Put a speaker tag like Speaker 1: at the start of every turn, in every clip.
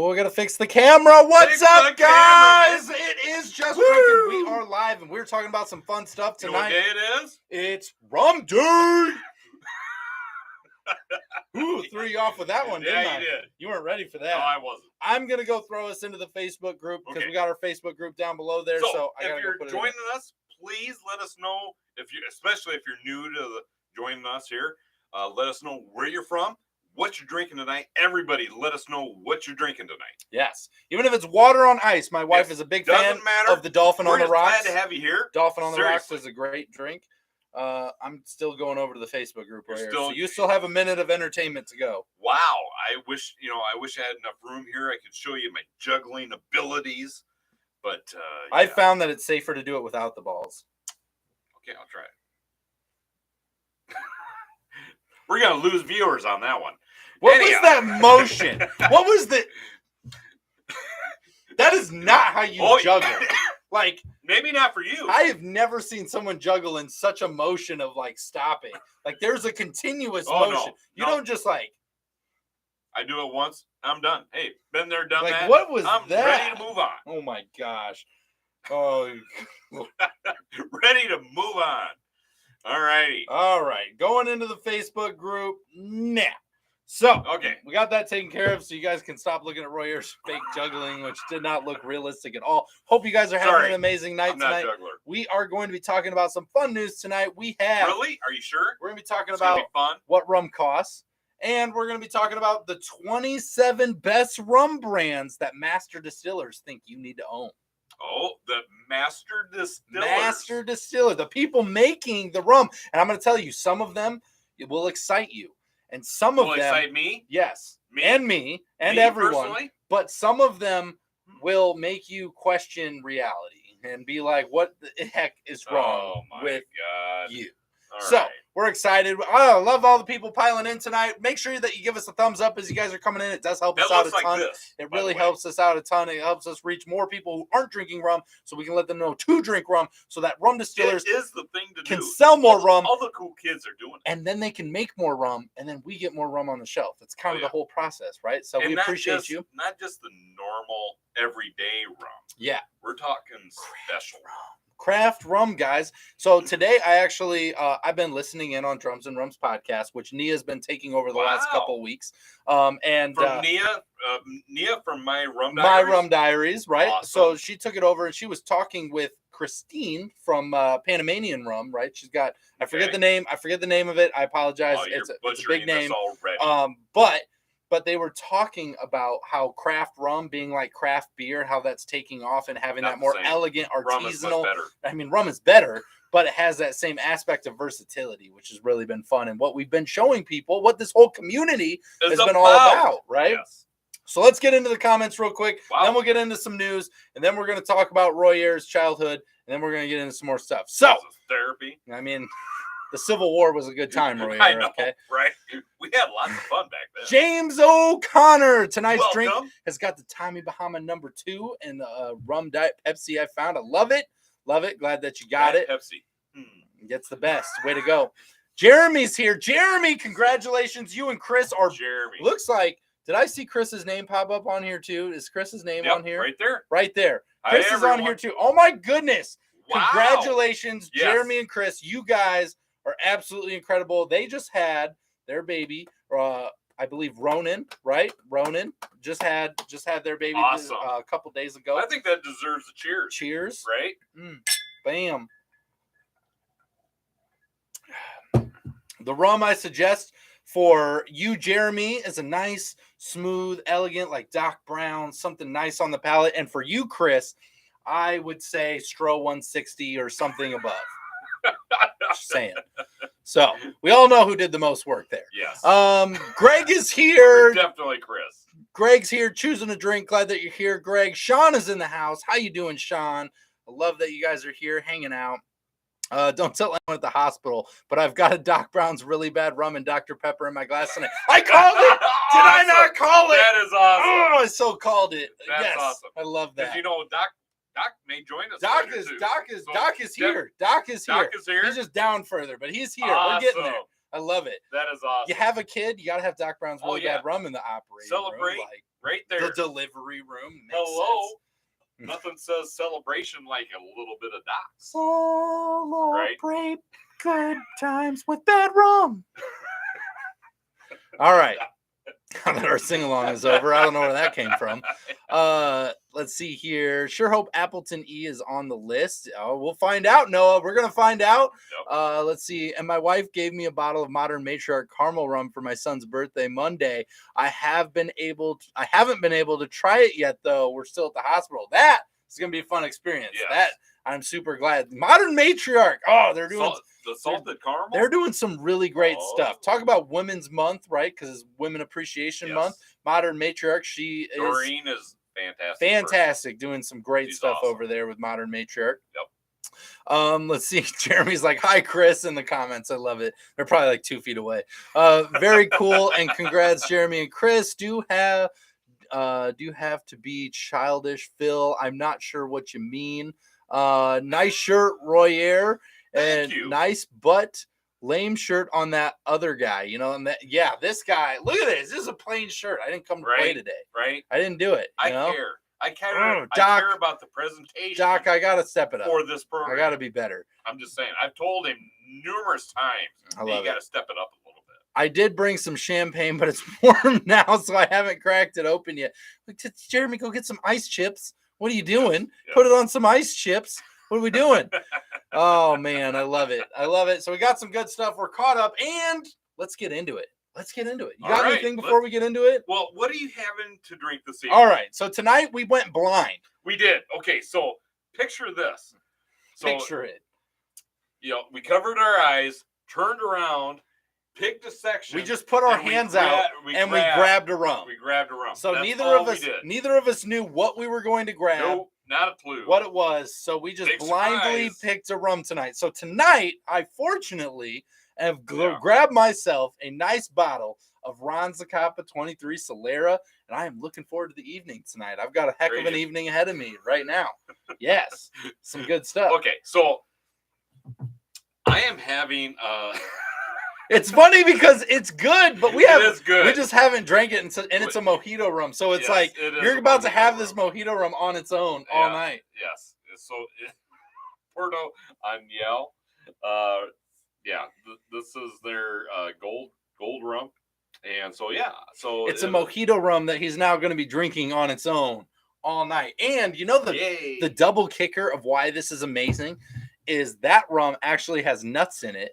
Speaker 1: Oh, we're gonna fix the camera. What's up, guys?
Speaker 2: Camera,
Speaker 1: it is just drinking. We are live, and we're talking about some fun stuff tonight.
Speaker 2: You know what day it is?
Speaker 1: It's Rum Day. Ooh, threw you off with that one, didn't I?
Speaker 2: Yeah, you did.
Speaker 1: You weren't ready for that.
Speaker 2: No, I wasn't.
Speaker 1: I'm gonna go throw us into the Facebook group because we got our Facebook group down below there. So
Speaker 2: if you're joining us, please let us know especially if you're new to joining us here. Let us know where you're from, what you're drinking tonight. Everybody, let us know what you're drinking tonight.
Speaker 1: Yes, even if it's water on ice. My wife is a big fan of the Dolphin on the Rocks.
Speaker 2: Glad to have you here.
Speaker 1: Dolphin on the Rocks is a great drink. I'm still going over to the Facebook group right here. So you still have a minute of entertainment to go.
Speaker 2: Wow, I wish I had enough room here. I could show you my juggling abilities, but
Speaker 1: I found that it's safer to do it without the balls.
Speaker 2: Okay, I'll try it. We're gonna lose viewers on that one.
Speaker 1: What was that motion? What was the? That is not how you juggle. Like,
Speaker 2: maybe not for you.
Speaker 1: I have never seen someone juggle in such a motion of like stopping. Like, there's a continuous motion. You don't just like.
Speaker 2: I do it once. I'm done. Hey, been there, done that.
Speaker 1: What was
Speaker 2: I'm
Speaker 1: that?
Speaker 2: Ready to move on.
Speaker 1: Oh my gosh. Oh.
Speaker 2: Ready to move on. All righty.
Speaker 1: All right. Going into the Facebook group now. So, we got that taken care of so you guys can stop looking at Roy Ayers' fake juggling, which did not look realistic at all. Hope you guys are having an amazing night tonight. We are going to be talking about some fun news tonight. We have.
Speaker 2: Really? Are you sure?
Speaker 1: We're going to be talking about what rum costs. And we're going to be talking about the 27 best rum brands that Master Distillers think you need to own.
Speaker 2: Oh, the Master Distillers.
Speaker 1: Master Distillers, the people making the rum. And I'm going to tell you, some of them will excite you. And some of them
Speaker 2: excite me.
Speaker 1: Yes. Me and everyone.
Speaker 2: Personally?
Speaker 1: But some of them will make you question reality and be like, what the heck is wrong with you? So we're excited. I love all the people piling in tonight. Make sure that you give us a thumbs up as you guys are coming in. It does help us out a ton. It really helps us out a ton. It helps us reach more people who aren't drinking rum so we can let them know to drink rum so that Rum Distillers can sell more rum.
Speaker 2: All the cool kids are doing it.
Speaker 1: And then they can make more rum and then we get more rum on the shelf. It's kind of the whole process, right? So we appreciate you.
Speaker 2: Not just the normal everyday rum.
Speaker 1: Yeah.
Speaker 2: We're talking special rum.
Speaker 1: Craft rum, guys. So today I actually I've been listening in on Drums and Rums podcast, which Nia's been taking over the last couple of weeks. And
Speaker 2: from Nia from My Rum Diaries.
Speaker 1: My Rum Diaries, right?
Speaker 2: Awesome.
Speaker 1: So she took it over and she was talking with Christine from Panamanian Rum, right? She's got I forget the name of it. I apologize. It's a big name. But they were talking about how craft rum being like craft beer, how that's taking off and having that more elegant, artisanal. Rum is better, but it has that same aspect of versatility, which has really been fun. And what we've been showing people, what this whole community has been all about, right? Yes. So let's get into the comments real quick. Then we'll get into some news. And then we're going to talk about Roy Ayers' childhood. And then we're going to get into some more stuff. So,
Speaker 2: therapy.
Speaker 1: The Civil War was a good time, Roy.
Speaker 2: I know, right? We had lots of fun back then.
Speaker 1: James O'Connor. Tonight's drink has got the Tommy Bahama #2 and the rum diet Pepsi I found. I love it. Love it. Glad that you got it.
Speaker 2: Pepsi.
Speaker 1: Gets the best. Way to go. Jeremy's here. Jeremy, congratulations. You and Chris are.
Speaker 2: Jeremy.
Speaker 1: Looks like. Did I see Chris's name pop up on here too? Is Chris's name on here?
Speaker 2: Right there.
Speaker 1: Right there. Chris is on here too. Oh my goodness.
Speaker 2: Wow.
Speaker 1: Congratulations, Jeremy and Chris. You guys are absolutely incredible. They just had their baby, I believe Ronan, right? Ronan just had their baby a couple days ago.
Speaker 2: I think that deserves a cheers.
Speaker 1: Cheers.
Speaker 2: Right?
Speaker 1: Bam. The rum I suggest for you, Jeremy, is a nice, smooth, elegant, like Doc Brown, something nice on the palate. And for you, Chris, I would say Stro 160 or something above. Just saying. So we all know who did the most work there.
Speaker 2: Yes.
Speaker 1: Greg is here.
Speaker 2: Definitely Chris.
Speaker 1: Greg's here choosing a drink. Glad that you're here, Greg. Sean is in the house. How you doing, Sean? I love that you guys are here hanging out. Don't tell anyone at the hospital, but I've got a Doc Brown's really bad rum and Dr. Pepper in my glass tonight. I called it. Did I not call it?
Speaker 2: That is awesome.
Speaker 1: Oh, I so called it.
Speaker 2: That's awesome.
Speaker 1: I love that.
Speaker 2: Because you know, Doc may join us.
Speaker 1: Doc is here. Doc is here. He's just down further, but he's here.
Speaker 2: Awesome.
Speaker 1: We're getting there. I love it.
Speaker 2: That is awesome.
Speaker 1: You have a kid, you gotta have Doc Brown's really bad rum in the operating
Speaker 2: room. right there.
Speaker 1: The delivery room.
Speaker 2: Hello. Nothing says celebration like a little bit of Doc.
Speaker 1: Celebrate good times with bad rum. All right. Now that our sing-along is over, I don't know where that came from. Let's see here. Sure hope Appleton E is on the list. Oh, we'll find out, Noah. We're going to find out. Yep. Let's see. And my wife gave me a bottle of Modern Matriarch caramel rum for my son's birthday Monday. I haven't been able to try it yet, though. We're still at the hospital. That is going to be a fun experience. Yes. That I'm super glad. Modern Matriarch. Oh, they're doing
Speaker 2: the salted caramel.
Speaker 1: They're doing some really great stuff. Talk about Women's Month, right? Because it's Women Appreciation Month. Modern Matriarch.
Speaker 2: Doreen is fantastic.
Speaker 1: Fantastic. Doing some great stuff over there with Modern Matriarch.
Speaker 2: Yep.
Speaker 1: Let's see. Jeremy's like, "Hi, Chris," in the comments. I love it. They're probably like 2 feet away. Very cool. And congrats, Jeremy and Chris. Do have to be childish, Phil. I'm not sure what you mean. Nice shirt, Royer. And nice butt, lame shirt on that other guy. You know, and this guy. Look at this. This is a plain shirt. I didn't come to play today.
Speaker 2: Right.
Speaker 1: I didn't do it.
Speaker 2: I care. I care about the presentation.
Speaker 1: Doc, I gotta step it up
Speaker 2: for this program.
Speaker 1: I gotta be better.
Speaker 2: I'm just saying. I've told him numerous times. You gotta step it up a little bit.
Speaker 1: I did bring some champagne, but it's warm now, so I haven't cracked it open yet. Like, Jeremy, go get some ice chips. What are you doing? Yes. Put it on some ice chips. What are we doing? Oh, man, I love it. I love it. So we got some good stuff. We're caught up, and let's get into it. You got anything before we get into it?
Speaker 2: Well, what are you having to drink this evening?
Speaker 1: All right. So tonight we went blind.
Speaker 2: We did. Okay, so picture this.
Speaker 1: Picture it.
Speaker 2: You know, we covered our eyes, turned around, picked a section.
Speaker 1: We just put our hands out and we grabbed a rum.
Speaker 2: We grabbed a rum.
Speaker 1: So neither of us knew what we were going to grab.
Speaker 2: Nope, not a clue.
Speaker 1: What it was. So we just blindly picked a rum tonight. So tonight, I fortunately have grabbed myself a nice bottle of Ron Zacapa 23 Solera, and I am looking forward to the evening tonight. I've got a heck of an evening ahead of me right now. Yes, some good stuff.
Speaker 2: Okay, so I am having
Speaker 1: It's funny because it's good, but we just haven't drank it, and it's a mojito rum. So it's like you're about to have this mojito rum on its own all night.
Speaker 2: Yes. So Porto Añel, this is their gold rum, and so
Speaker 1: it's a mojito rum that he's now going to be drinking on its own all night. And you know the double kicker of why this is amazing is that rum actually has nuts in it.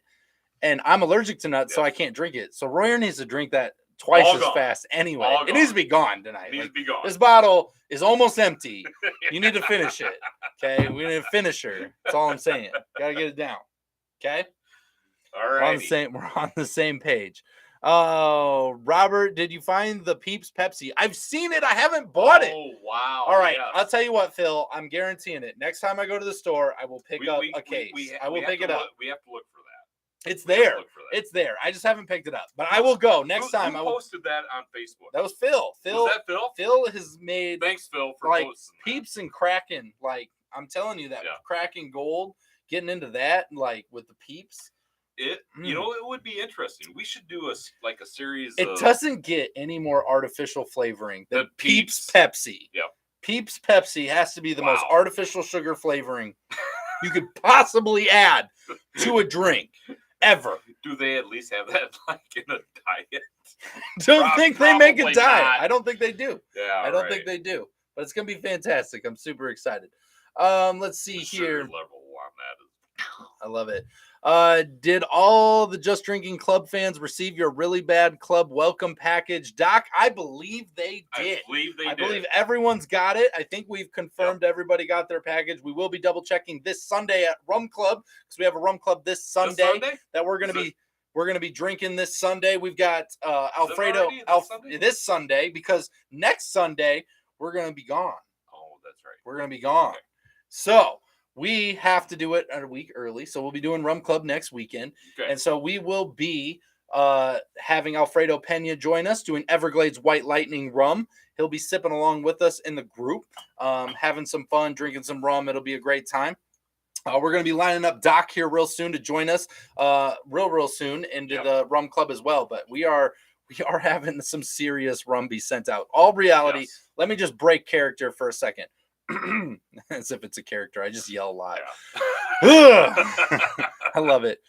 Speaker 1: And I'm allergic to nuts, so I can't drink it. So Royer needs to drink that twice as fast anyway. It needs to be gone tonight.
Speaker 2: It needs to be gone.
Speaker 1: This bottle is almost empty. You need to finish it. Okay? We need a finisher. That's all I'm saying. Gotta get it down. Okay?
Speaker 2: All right.
Speaker 1: We're on the same page. Oh, Robert, did you find the Peeps Pepsi? I've seen it. I haven't bought it.
Speaker 2: Oh, wow.
Speaker 1: All right. Yes. I'll tell you what, Phil. I'm guaranteeing it. Next time I go to the store, I will pick up a case. I will pick it up.
Speaker 2: We have to look for that.
Speaker 1: It's there. It's there. I just haven't picked it up. But I will go next time.
Speaker 2: Who posted that on Facebook?
Speaker 1: That was Phil.
Speaker 2: Was that Phil?
Speaker 1: Phil has made.
Speaker 2: Thanks, Phil, for posting
Speaker 1: Peeps and Kraken. Like, I'm telling you that Kraken Gold, getting into that, like with the Peeps.
Speaker 2: You know, it would be interesting. We should do a series.
Speaker 1: It doesn't get any more artificial flavoring than Peeps Pepsi.
Speaker 2: Yeah.
Speaker 1: Peeps Pepsi has to be the most artificial sugar flavoring you could possibly add to a drink ever.
Speaker 2: Do they at least have that like in a diet?
Speaker 1: Don't think they make a diet. Not. I don't think they do.
Speaker 2: Yeah,
Speaker 1: I don't think they do. But it's gonna be fantastic. I'm super excited. Let's see here.
Speaker 2: Level on that is...
Speaker 1: I love it. Did all the Just Drinking Club fans receive your really bad club welcome package? Doc, I believe they did. I believe everyone's got it. I think we've confirmed everybody got their package. We will be double checking this Sunday at Rum Club because we have a Rum Club this Sunday that we're gonna be drinking this Sunday. We've got Alfredo this Sunday because next Sunday we're gonna be gone.
Speaker 2: Oh, that's right.
Speaker 1: We're gonna be gone. Okay. So we have to do it a week early. So we'll be doing Rum Club next weekend. Okay. And so we will be having Alfredo Pena join us doing Everglades White Lightning rum. He'll be sipping along with us in the group, having some fun, drinking some rum. It'll be a great time. We're going to be lining up Doc here real soon to join us real soon into the Rum Club as well. But we are we are having some serious rum be sent out. All reality.
Speaker 2: Yes.
Speaker 1: Let me just break character for a second. As if it's a character. I just yell a lot. Yeah. I love it.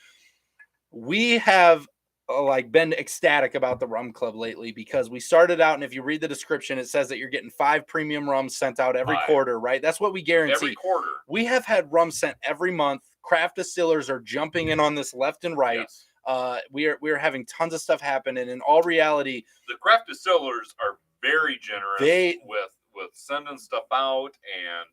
Speaker 1: We have been ecstatic about the rum club lately because we started out, and if you read the description, it says that you're getting 5 premium rums sent out every quarter, right? That's what we guarantee.
Speaker 2: Every quarter.
Speaker 1: We have had rum sent every month. Craft distillers are jumping in on this left and right. Yes. We are having tons of stuff happen, and in all reality,
Speaker 2: the craft distillers are very generous with sending stuff out and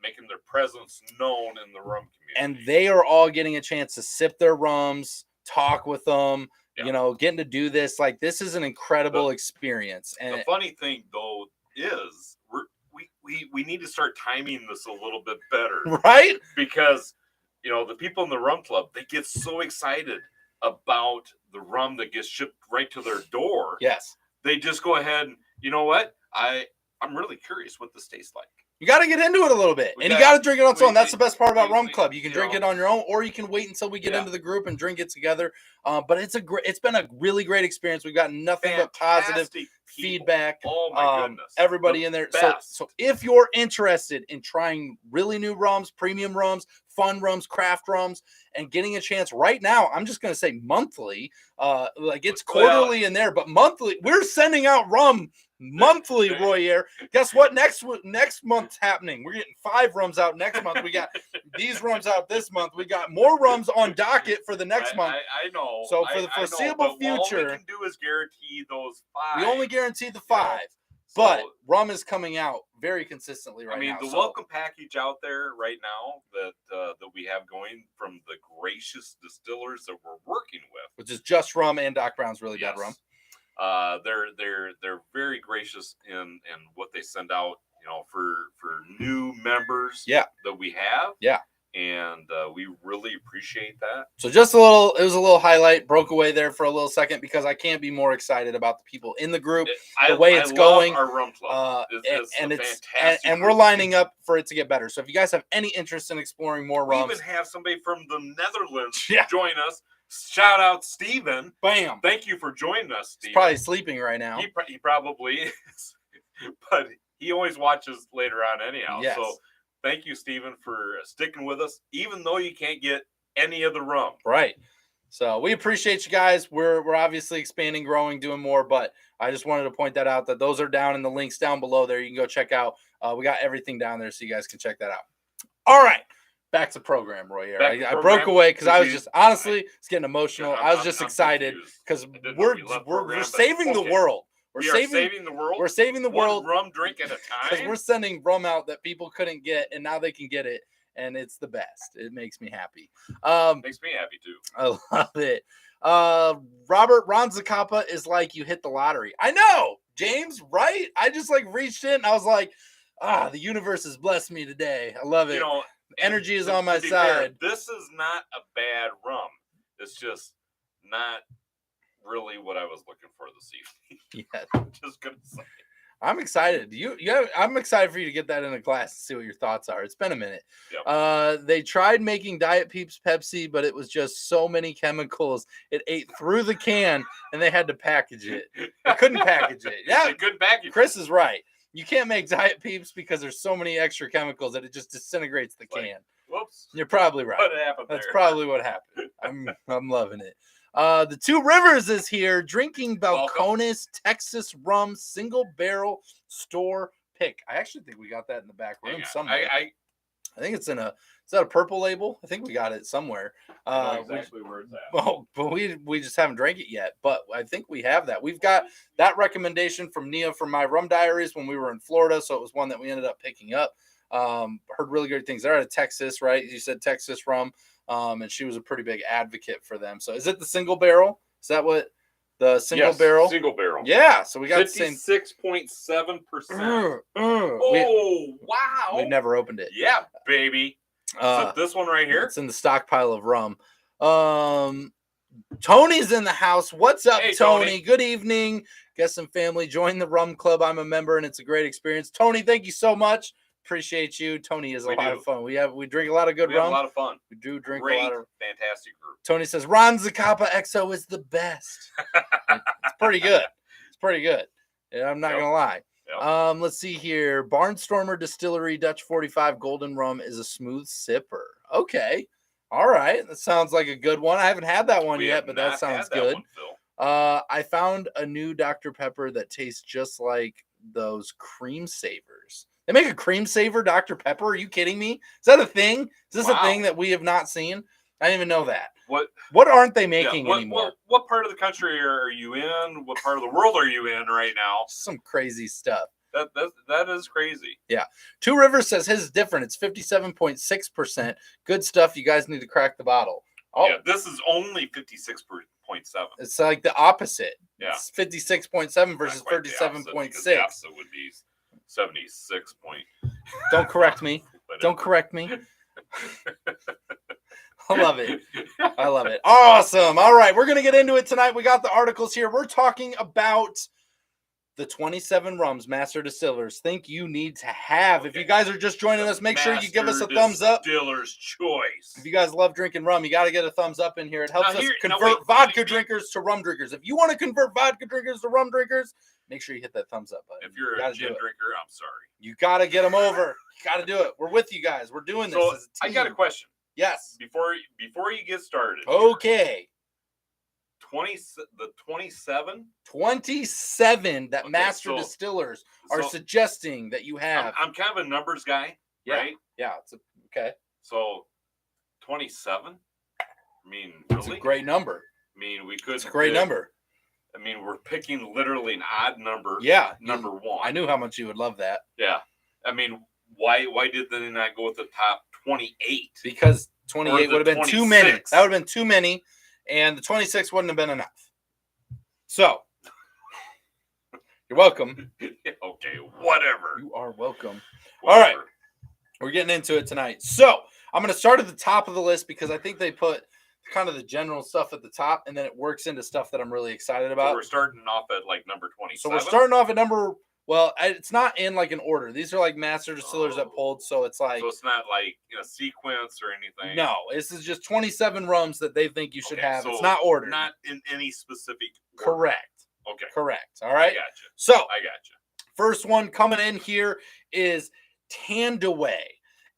Speaker 2: making their presence known in the rum community.
Speaker 1: And they are all getting a chance to sip their rums, talk with them, getting to do this. Like, this is an incredible experience. And
Speaker 2: the funny thing though is we need to start timing this a little bit better.
Speaker 1: Right?
Speaker 2: Because the people in the rum club, they get so excited about the rum that gets shipped right to their door.
Speaker 1: Yes.
Speaker 2: They just go ahead and, you know what? I'm really curious what this tastes like.
Speaker 1: You got to get into it a little bit, and you got to drink it on its own. That's the best part about Rum Club. You can drink it on your own, or you can wait until we get into the group and drink it together. But it's been a really great experience. We've got nothing but positive feedback.
Speaker 2: Oh my goodness!
Speaker 1: Everybody in there. So if you're interested in trying really new rums, premium rums, fun rums, craft rums, and getting a chance right now, I'm just going to say monthly. It's quarterly in there, but monthly. We're sending out rum monthly, Royer. Guess what? Next month's happening. We're getting 5 rums out next month. We got these rums out this month. We got more rums on docket for the next month.
Speaker 2: I know.
Speaker 1: So for the foreseeable future,
Speaker 2: all we can do is guarantee those 5.
Speaker 1: We only guarantee the 5. But rum is coming out very consistently right now.
Speaker 2: The welcome package out there right now that we have going from the gracious distillers that we're working with,
Speaker 1: which is just rum and Doc Brown's really bad rum.
Speaker 2: They're very gracious in what they send out, for new members that we have. Yeah. And we really appreciate that.
Speaker 1: So it was a little highlight, broke away there for a little second because I can't be more excited about the people in the group, the way it's going.
Speaker 2: Our rum club.
Speaker 1: And we're lining up for it to get better. So if you guys have any interest in exploring more rums,
Speaker 2: we even have somebody from the Netherlands join us. Shout out, Steven.
Speaker 1: Bam.
Speaker 2: Thank you for joining us, Steven.
Speaker 1: He's probably sleeping right now.
Speaker 2: He probably is. But he always watches later on anyhow. Yes. So thank you, Steven, for sticking with us, even though you can't get any of the rum.
Speaker 1: Right. So we appreciate you guys. We're obviously expanding, growing, doing more, but I just wanted to point that out, that those are down in the links down below there. You can go check out. We got everything down there so you guys can check that out. All right. Back to program, Roy. I broke away because I was just it's getting emotional. I was just excited because we're saving the world. We're saving the world. We're saving the world.
Speaker 2: One rum drink at a time.
Speaker 1: Because we're sending rum out that people couldn't get, and now they can get it, and it's the best. It makes me happy.
Speaker 2: Makes me happy too.
Speaker 1: I love it. Robert Ron Zacapa is like you hit the lottery. I know, James. Right? I just reached in. And I was like, the universe has blessed me today. I love it. Energy is on my side.
Speaker 2: Fair, this is not a bad rum. It's just not really what I was looking for this evening.
Speaker 1: Yeah.
Speaker 2: I'm just gonna say.
Speaker 1: I'm excited. I'm excited for you to get that in a glass and see what your thoughts are. It's been a minute. Yep. They tried making Diet Peeps Pepsi, but it was just so many chemicals. It ate through the can, and they had to package it. They couldn't package it. Yeah,
Speaker 2: they couldn't package.
Speaker 1: Chris is right. You can't make Diet Peeps because there's so many extra chemicals that it just disintegrates the can.
Speaker 2: Whoops.
Speaker 1: You're probably right.
Speaker 2: What happened there?
Speaker 1: That's probably what happened. I'm loving it. The Two Rivers is here. Drinking Balcones Texas Rum Single Barrel Store Pick. I actually think we got that in the back room somewhere. I think it's in is that a purple label? I think we got it somewhere.
Speaker 2: I know exactly where it's at.
Speaker 1: Well, but we just haven't drank it yet. But I think we have that. We've got that recommendation from Nia from my Rum Diaries when we were in Florida. So it was one that we ended up picking up. Heard really good things. They're out of Texas, right? You said Texas rum. And she was a pretty big advocate for them. So is it the single barrel? Is that what the single barrel?
Speaker 2: Single barrel.
Speaker 1: Yeah. So we got
Speaker 2: 56.7%. Oh, wow.
Speaker 1: We've never opened it.
Speaker 2: Yeah, baby. So this one right here.
Speaker 1: It's in the stockpile of rum. Tony's in the house. What's up,
Speaker 2: hey,
Speaker 1: Tony? Good evening. Guest and family. Join the Rum Club. I'm a member, and it's a great experience. Tony, thank you so much Appreciate you. Tony is a lot of fun. We drink a lot of good rum.
Speaker 2: We have a lot of fun.
Speaker 1: We do drink
Speaker 2: Great,
Speaker 1: a lot of
Speaker 2: fantastic group.
Speaker 1: Tony says Ron Zacapa XO is the best. It's pretty good. It's pretty good. Yeah, I'm not gonna lie. Yep. Let's see here. Barnstormer Distillery Dutch 45 Golden Rum is a smooth sipper. Okay. All right. That sounds like a good one. I haven't had that one yet, but that sounds good. I found a new Dr. Pepper that tastes just like those cream savers. They make a cream saver Dr. Pepper. Are you kidding me? Is that a thing? Is this a thing that we have not seen? I didn't even know that. What aren't they making anymore?
Speaker 2: What part of the country are you in? What part of the world are you in right now?
Speaker 1: Some crazy stuff.
Speaker 2: That is crazy.
Speaker 1: Yeah. Two Rivers says his is different. It's 57.6%. Good stuff. You guys need to crack the bottle.
Speaker 2: Oh, yeah, this is only 56.7.
Speaker 1: It's like the opposite.
Speaker 2: Yeah.
Speaker 1: It's 56.7 versus 37.6.
Speaker 2: The opposite would be 76 point.
Speaker 1: Don't correct me. Don't correct me. I love it. I love it. Awesome. All right. We're going to get into it tonight. We got the articles here. We're talking about the 27 rums Master Distillers think you need to have. If you guys are just joining us, make sure you give us a thumbs up.
Speaker 2: Distiller's choice.
Speaker 1: If you guys love drinking rum, you got to get a thumbs up in here. It helps us convert vodka drinkers to rum drinkers. If you want to convert vodka drinkers to rum drinkers, make sure you hit that thumbs up button.
Speaker 2: If you're a gin drinker, I'm sorry.
Speaker 1: You got to get them over. You got to do it. We're with you guys. We're doing this as a team.
Speaker 2: I got a question.
Speaker 1: Yes.
Speaker 2: Before you get started.
Speaker 1: Okay.
Speaker 2: The 27?
Speaker 1: 27 that Master Distillers are suggesting that you have.
Speaker 2: I'm kind of a numbers guy, right?
Speaker 1: Yeah. Okay.
Speaker 2: So 27? I mean, really?
Speaker 1: It's a great number.
Speaker 2: I mean, we could.
Speaker 1: It's a great number.
Speaker 2: I mean, we're picking literally an odd number.
Speaker 1: Yeah.
Speaker 2: Number one.
Speaker 1: I knew how much you would love that.
Speaker 2: Yeah. I mean, why did they not go with the top 28?
Speaker 1: Because 28 would have been too many. That would have been too many, and the 26 wouldn't have been enough. So, you're welcome.
Speaker 2: Okay, whatever.
Speaker 1: You are welcome.
Speaker 2: Whatever.
Speaker 1: All right. We're getting into it tonight. So, I'm going to start at the top of the list because I think they put kind of the general stuff at the top, and then it works into stuff that I'm really excited about.
Speaker 2: So we're starting off at like number 27.
Speaker 1: So we're starting off at number. Well, it's not in like an order. These are like Master Distillers that pulled, so it's like.
Speaker 2: So it's not like a sequence or anything.
Speaker 1: No, this is just 27 rums that they think you should have. So it's not ordered.
Speaker 2: Not in any specific
Speaker 1: order. Correct.
Speaker 2: Okay.
Speaker 1: Correct. All right.
Speaker 2: I got you.
Speaker 1: So
Speaker 2: I got you.
Speaker 1: First one coming in here is Tandaway.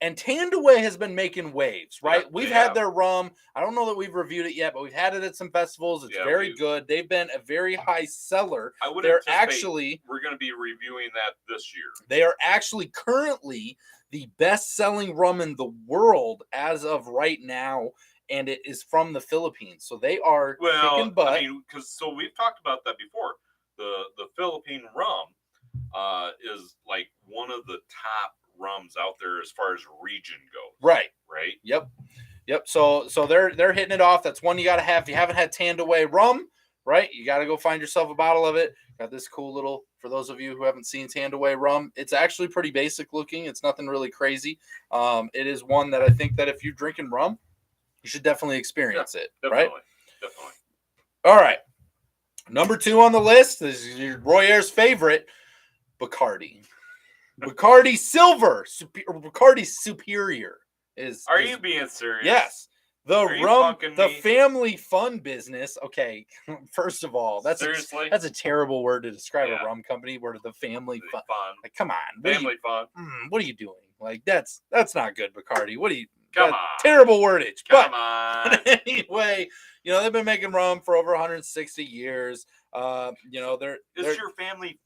Speaker 1: And Tandaway has been making waves, right? We've had their rum. I don't know that we've reviewed it yet, but we've had it at some festivals. It's very good. They've been a very high seller. They're actually
Speaker 2: we're going to be reviewing that this year.
Speaker 1: They are actually currently the best-selling rum in the world as of right now, and it is from the Philippines. So they are kicking butt.
Speaker 2: I mean, so we've talked about that before. The Philippine rum is like one of the top rums out there as far as region goes.
Speaker 1: Right.
Speaker 2: Yep.
Speaker 1: So they're hitting it off. That's one you got to have. If you haven't had Tandaway rum, right, you got to go find yourself a bottle of it. Got this cool little, for those of you who haven't seen Tandaway rum, it's actually pretty basic looking. It's nothing really crazy. It is one that I think that if you're drinking rum, you should definitely experience it.
Speaker 2: Definitely.
Speaker 1: Right?
Speaker 2: Definitely.
Speaker 1: All right. Number 2 on the list is your Royer's favorite, Bacardi. Bacardi Silver, Bacardi Superior is.
Speaker 2: Are you being serious?
Speaker 1: Yes. The family fun business. Okay, first of all, that's a terrible word to describe a rum company. Where the family fun. Like, come on,
Speaker 2: family fun.
Speaker 1: What are you doing? Like that's not good, Bacardi. What are you?
Speaker 2: Come on,
Speaker 1: terrible wordage.
Speaker 2: Come on.
Speaker 1: But anyway, they've been making rum for over 160 years. They're
Speaker 2: your family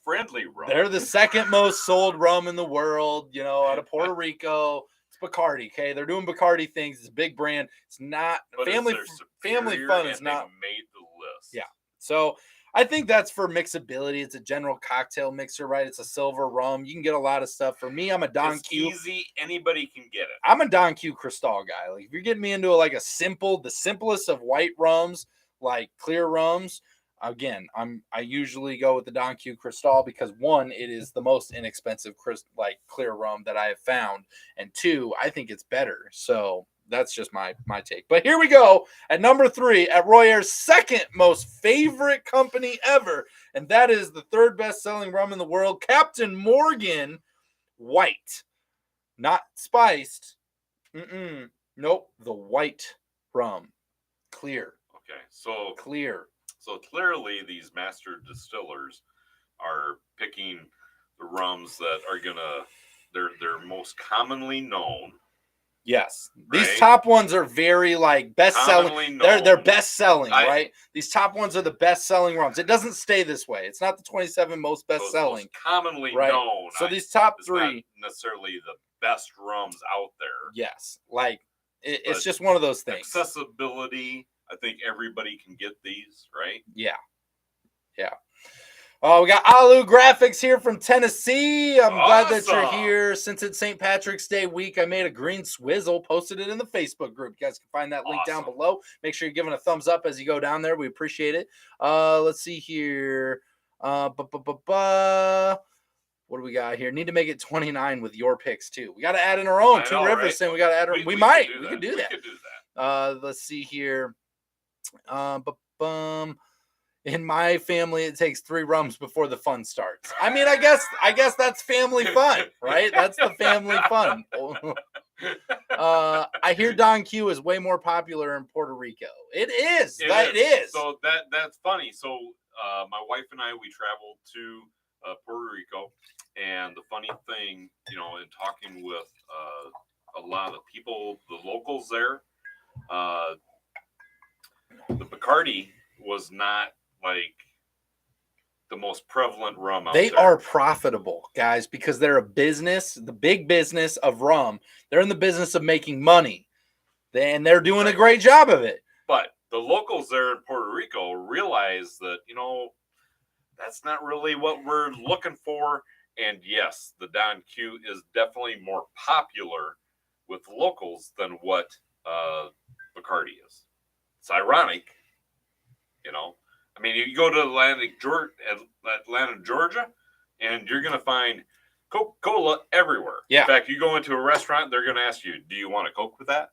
Speaker 2: friendly rum.
Speaker 1: They're the second most sold rum in the world, out of Puerto Rico. It's Bacardi, okay? They're doing Bacardi things. It's a big brand. It's not family fun is not
Speaker 2: made the list.
Speaker 1: Yeah. So I think that's for mixability. It's a general cocktail mixer, right? It's a silver rum. You can get a lot of stuff. For me, I'm a Don Q.
Speaker 2: Easy, anybody can get it.
Speaker 1: I'm a Don Q Cristal guy. Like if you're getting me into the simplest of white rums, like clear rums. Again, I usually go with the Don Q Cristal because 1, it is the most inexpensive clear rum that I have found, and 2, I think it's better. So that's just my take. But here we go at number 3 at Royer's second most favorite company ever, and that is the third best selling rum in the world, Captain Morgan White, not spiced. Nope, the white rum, clear.
Speaker 2: Okay, so
Speaker 1: clear.
Speaker 2: So clearly, these master distillers are picking the rums that are they're most commonly known.
Speaker 1: Yes,
Speaker 2: right?
Speaker 1: These top ones are very like best selling. They're best selling, right? These top ones are the best selling rums. It doesn't stay this way. It's not the 27 most best selling.
Speaker 2: Most commonly
Speaker 1: right?
Speaker 2: known.
Speaker 1: So these top 3,
Speaker 2: not necessarily the best rums out there.
Speaker 1: Yes, like it's just one of those things.
Speaker 2: Accessibility. I think everybody can get these, right?
Speaker 1: Yeah. Oh, we got Alu Graphics here from Tennessee. I'm glad that you're here. Since it's St. Patrick's Day week, I made a green swizzle, posted it in the Facebook group. You guys can find that link down below. Make sure you're giving a thumbs up as you go down there. We appreciate it. Let's see here. What do we got here? Need to make it 29 with your picks too. We got to add in our own. Two Rivers, right? Saying we got to add. We could do that. Let's see here. In my family, it takes 3 rums before the fun starts. I mean, I guess that's family fun, right? That's the family fun. I hear Don Q is way more popular in Puerto Rico. It is. It is.
Speaker 2: So that's funny. So my wife and I, we traveled to Puerto Rico, and the funny thing, in talking with a lot of the people, the locals there, the Bacardi was not like the most prevalent rum out there.
Speaker 1: They are profitable, guys, because they're a business, the big business of rum. They're in the business of making money, and they're doing a great job of it.
Speaker 2: But the locals there in Puerto Rico realize that, that's not really what we're looking for. And yes, the Don Q is definitely more popular with locals than what Bacardi is. It's ironic, I mean, you go to Atlanta, Georgia, and you're going to find Coca-Cola everywhere.
Speaker 1: Yeah.
Speaker 2: In fact, you go into a restaurant, they're going to ask you, "Do you want a Coke with that?"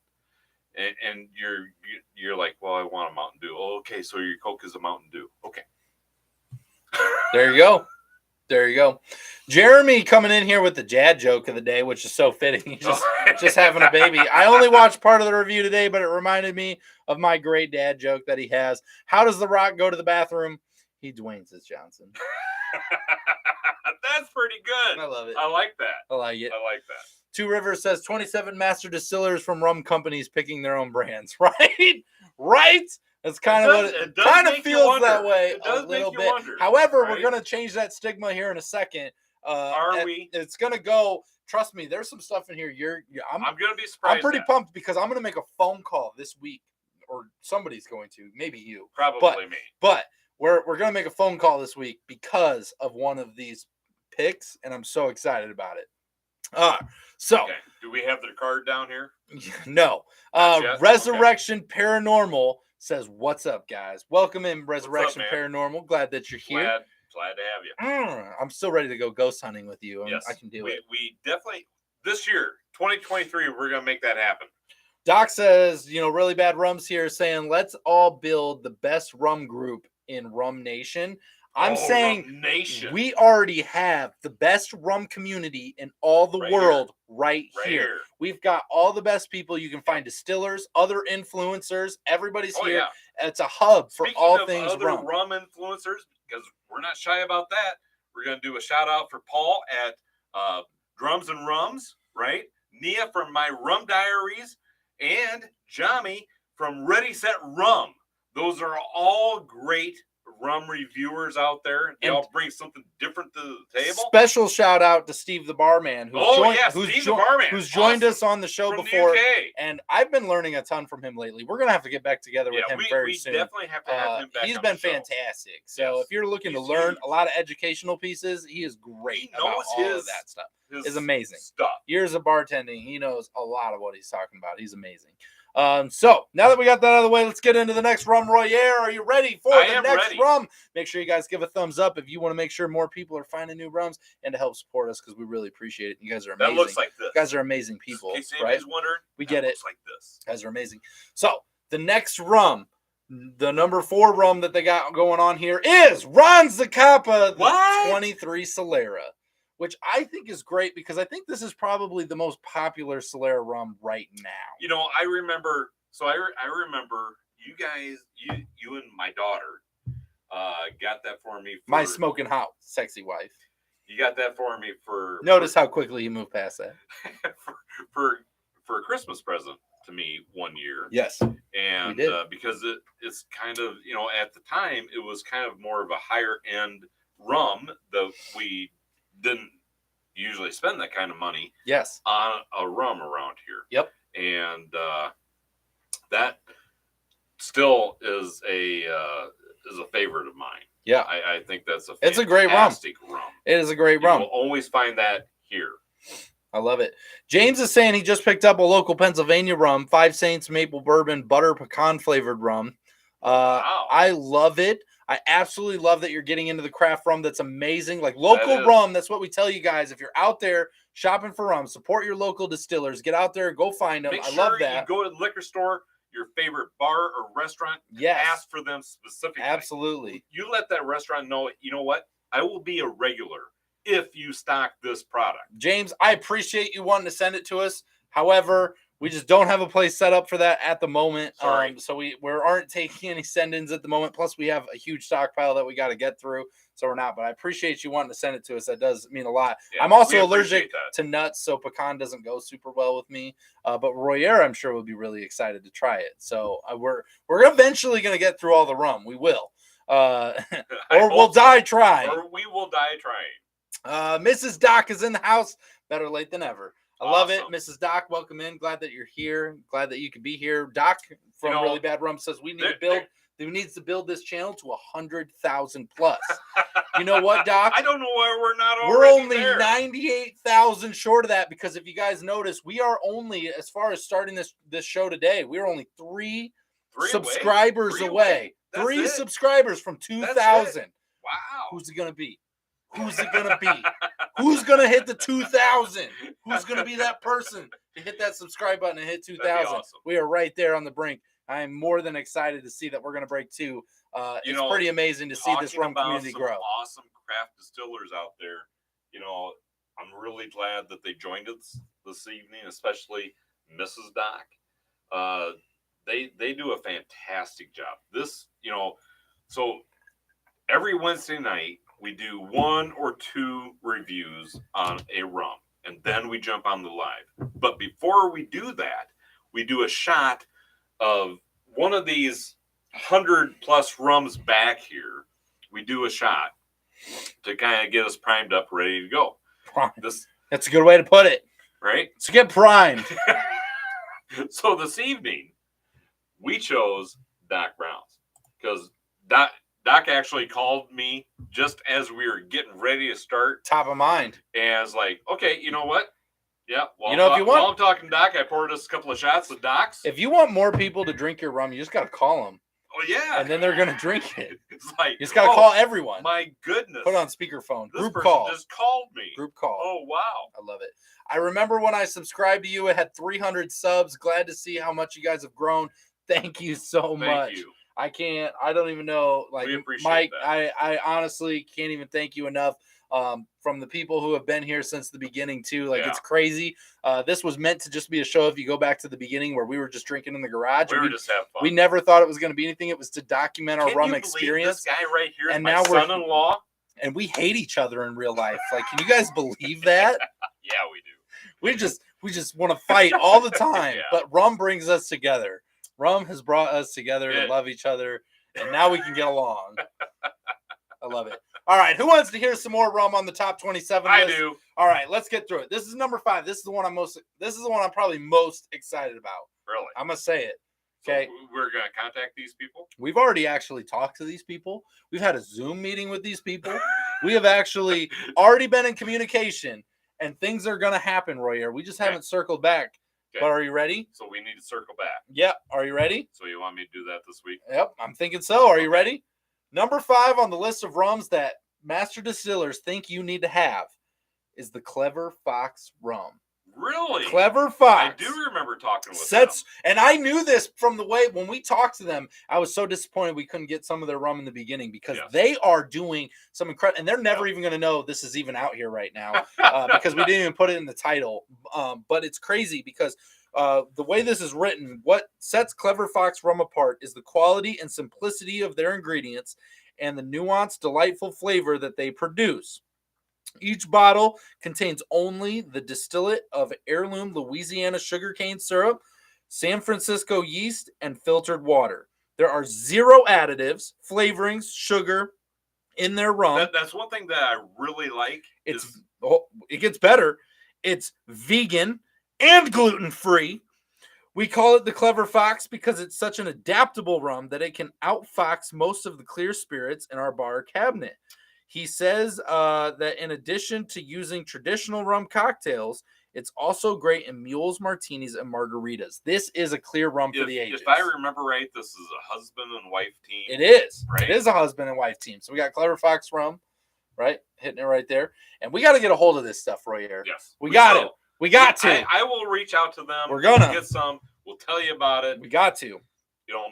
Speaker 2: And you're like, "Well, I want a Mountain Dew." "Oh, okay, so your Coke is a Mountain Dew." Okay.
Speaker 1: There you go. Jeremy coming in here with the dad joke of the day, which is so fitting. He's just having a baby. I only watched part of the review today, but it reminded me of my great dad joke that he has. How does The Rock go to the bathroom? He Dwayne's his Johnson.
Speaker 2: That's pretty good.
Speaker 1: I love it.
Speaker 2: I like that.
Speaker 1: I like it.
Speaker 2: Two
Speaker 1: Rivers says 27 master distillers from rum companies picking their own brands. Right? That's kind of what it kind of feels that way a little bit. Wonder, however, we're going to change that stigma here in a second.
Speaker 2: Are we?
Speaker 1: It's going to go. Trust me, there's some stuff in here. I'm
Speaker 2: going to be surprised.
Speaker 1: I'm pretty pumped because I'm going to make a phone call this week, or somebody's going to. Maybe you.
Speaker 2: Probably me.
Speaker 1: But we're going to make a phone call this week because of one of these picks, and I'm so excited about it.
Speaker 2: Okay. Do we have the card down here?
Speaker 1: No. Resurrection Paranormal says, "What's up, guys? Welcome in, Resurrection Paranormal. Glad that you're here.
Speaker 2: Glad to have you.
Speaker 1: I'm still ready to go ghost hunting with you.
Speaker 2: Yes,
Speaker 1: I can do it.
Speaker 2: We definitely, this year, 2023, we're going to make that happen."
Speaker 1: Doc says, really bad rums here, saying, let's all build the best rum group in Rum Nation. I'm saying we already have the best rum community in all the world right here. We've got all the best people. You can find distillers, other influencers. Everybody's here. Yeah. It's a hub for all things
Speaker 2: other rum influencers, because we're not shy about that. We're going to do a shout out for Paul at Drums and Rums, right? Nia from My Rum Diaries, and Jami from Ready Set Rum. Those are all great rum reviewers out there. They all bring something different to the table.
Speaker 1: Special shout out to Steve the Barman, who's joined us on the show before. And I've been learning a ton from him lately. We're gonna have to get back together with him very soon.
Speaker 2: We definitely have to have him back.
Speaker 1: He's been fantastic. So if you're looking to learn a lot of educational pieces, he is great. He knows all of that stuff. Is amazing. Years of bartending, he knows a lot of what he's talking about. He's amazing. So now that we got that out of the way, let's get into the next rum. Royer, are you ready for the next rum? Make sure you guys give a thumbs up if you want to make sure more people are finding new rums and to help support us because we really appreciate it. You guys are amazing.
Speaker 2: That looks like this.
Speaker 1: You guys are amazing people.
Speaker 2: In case anybody's wondering,
Speaker 1: we get it.
Speaker 2: Looks like this.
Speaker 1: You guys are amazing. So the next rum, the number 4 rum that they got going on here is Ron Zacapa, the 23 Solera, which I think is great because I think this is probably the most popular Solera rum right now.
Speaker 2: You know, I remember. So I remember you guys, you and my daughter, got that for me.
Speaker 1: My smoking hot, sexy wife.
Speaker 2: You got that for me for.
Speaker 1: Notice how quickly you move past that.
Speaker 2: for a Christmas present to me one year.
Speaker 1: Yes.
Speaker 2: And because it's kind of, you know, at the time it was kind of more of a higher end rum that we didn't usually spend that kind of money.
Speaker 1: Yes.
Speaker 2: On a rum around here.
Speaker 1: Yep.
Speaker 2: And that still is a favorite of mine.
Speaker 1: Yeah.
Speaker 2: I think that's
Speaker 1: it's a great rum. It is a great rum.
Speaker 2: You'll always find that here.
Speaker 1: I love it. James is saying he just picked up a local Pennsylvania rum, 5 Saints Maple Bourbon Butter Pecan flavored rum.
Speaker 2: Wow.
Speaker 1: I love it. I absolutely love that you're getting into the craft rum. That's amazing. Like local rum, that's what we tell you guys. If you're out there shopping for rum, support your local distillers. Get out there, go find them. I love that.
Speaker 2: You go to the liquor store, your favorite bar or restaurant, ask for them specifically.
Speaker 1: Absolutely.
Speaker 2: You let that restaurant know, you know what? I will be a regular if you stock this product.
Speaker 1: James, I appreciate you wanting to send it to us. However, we just don't have a place set up for that at the moment. So we aren't taking any send-ins at the moment. Plus, we have a huge stockpile that we got to get through. So we're not. But I appreciate you wanting to send it to us. That does mean a lot. Yeah, I'm also allergic to nuts, so pecan doesn't go super well with me. But Royer, I'm sure, will be really excited to try it. So we're eventually going to get through all the rum. We will. Or we'll die trying.
Speaker 2: Or we will die trying.
Speaker 1: Mrs. Doc is in the house. Better late than ever. I love it. Mrs. Doc, welcome in. Glad that you're here. Glad that you could be here. Doc from Really Bad Rum says we need to build this channel to 100,000 plus. You know what, Doc?
Speaker 2: I don't know why we're not already
Speaker 1: We're only
Speaker 2: there.
Speaker 1: 98,000 short of that because if you guys notice, we are only, as far as starting this show today, we're only three subscribers away. Three subscribers from 2,000.
Speaker 2: Wow.
Speaker 1: Who's it going to be? Who's it going to be? Who's going to hit the 2,000? Who's going to be that person to hit that subscribe button and hit 2,000? Awesome. We are right there on the brink. I am more than excited to see that we're going to break 2. It's pretty amazing to see this rum community grow.
Speaker 2: Awesome craft distillers out there. You know, I'm really glad that they joined us this evening, especially Mrs. Doc. They do a fantastic job. This, you know, so every Wednesday night, we do 1 or 2 reviews on a rum, and then we jump on the live. But before we do that, we do a shot of one of these 100+ rums back here. We do a shot to kind of get us primed up, ready to go.
Speaker 1: That's a good way to put it.
Speaker 2: Right?
Speaker 1: So get primed.
Speaker 2: So this evening, we chose Doc Brown's because Doc actually called me just as we were getting ready to start.
Speaker 1: Top of mind.
Speaker 2: And I was like, okay, you know what? Yeah. Well,
Speaker 1: if you want,
Speaker 2: while I'm talking to Doc, I poured us a couple of shots of Doc's.
Speaker 1: If you want more people to drink your rum, you just got to call them.
Speaker 2: Oh, yeah.
Speaker 1: And then they're going to drink it.
Speaker 2: It's like,
Speaker 1: you just got to call everyone.
Speaker 2: My goodness.
Speaker 1: Put on speakerphone.
Speaker 2: This
Speaker 1: Group
Speaker 2: person
Speaker 1: call.
Speaker 2: just called me.
Speaker 1: Group call.
Speaker 2: Oh, wow.
Speaker 1: I love it. I remember when I subscribed to you, it had 300 subs. Glad to see how much you guys have grown. Thank you so much.
Speaker 2: Thank you.
Speaker 1: I don't even know. Like,
Speaker 2: we appreciate
Speaker 1: Mike,
Speaker 2: that.
Speaker 1: I honestly can't even thank you enough. From the people who have been here since the beginning too. Like, it's crazy. This was meant to just be a show. If you go back to the beginning where we were just drinking in the garage,
Speaker 2: we were just having fun.
Speaker 1: We never thought it was going to be anything. It was to document our rum experience.
Speaker 2: This guy right here is
Speaker 1: and
Speaker 2: my
Speaker 1: now
Speaker 2: son-in-law.
Speaker 1: And we hate each other in real life. Like, can you guys believe that?
Speaker 2: Yeah, we do.
Speaker 1: We just want to fight all the time.
Speaker 2: Yeah.
Speaker 1: But rum brings us together. Rum has brought us together to love each other, and now we can get along. I love it. All right, who wants to hear some more rum on the top 27 list?
Speaker 2: I do.
Speaker 1: All right, let's get through it. This is number 5. This is the one I'm probably most excited about.
Speaker 2: Really?
Speaker 1: I'm gonna say it. Okay.
Speaker 2: So we're gonna contact these people?
Speaker 1: We've already actually talked to these people. We've had a Zoom meeting with these people. We have actually already been in communication, and things are gonna happen, Royer. We just haven't circled back
Speaker 2: Okay.
Speaker 1: But are you ready?
Speaker 2: So we need to circle back.
Speaker 1: Yep. Are you ready?
Speaker 2: So you want me to do that this week?
Speaker 1: Yep, I'm thinking so. Are you ready? Number 5 on the list of rums that Master Distillers think you need to have is the Clever Fox rum.
Speaker 2: Really?
Speaker 1: Clever Fox.
Speaker 2: I do remember talking with
Speaker 1: them. And I knew this from the way when we talked to them. I was so disappointed we couldn't get some of their rum in the beginning because they are doing some incredible, and they're never even going to know this is even out here right now because we didn't even put it in the title. But it's crazy because the way this is written, what sets Clever Fox rum apart is the quality and simplicity of their ingredients and the nuanced, delightful flavor that they produce. Each bottle contains only the distillate of heirloom Louisiana sugarcane syrup, San Francisco yeast, and filtered water. There are 0 additives, flavorings, sugar in their rum.
Speaker 2: That's one thing that I really like.
Speaker 1: It gets better. It's vegan and gluten-free. We call it the Clever Fox because it's such an adaptable rum that it can outfox most of the clear spirits in our bar cabinet. He says that in addition to using traditional rum cocktails, it's also great in mules, martinis, and margaritas. This is a clear rum for the ages.
Speaker 2: If I remember right, this is a husband and wife team.
Speaker 1: It is.
Speaker 2: Right?
Speaker 1: It is a husband and wife team. So we got Clever Fox rum, right? Hitting it right there. And we got to get a hold of this stuff, Roy.
Speaker 2: Yes.
Speaker 1: We got to. We got to.
Speaker 2: I will reach out to them.
Speaker 1: We're going to
Speaker 2: get some. We'll tell you about it.
Speaker 1: We got to.
Speaker 2: You know.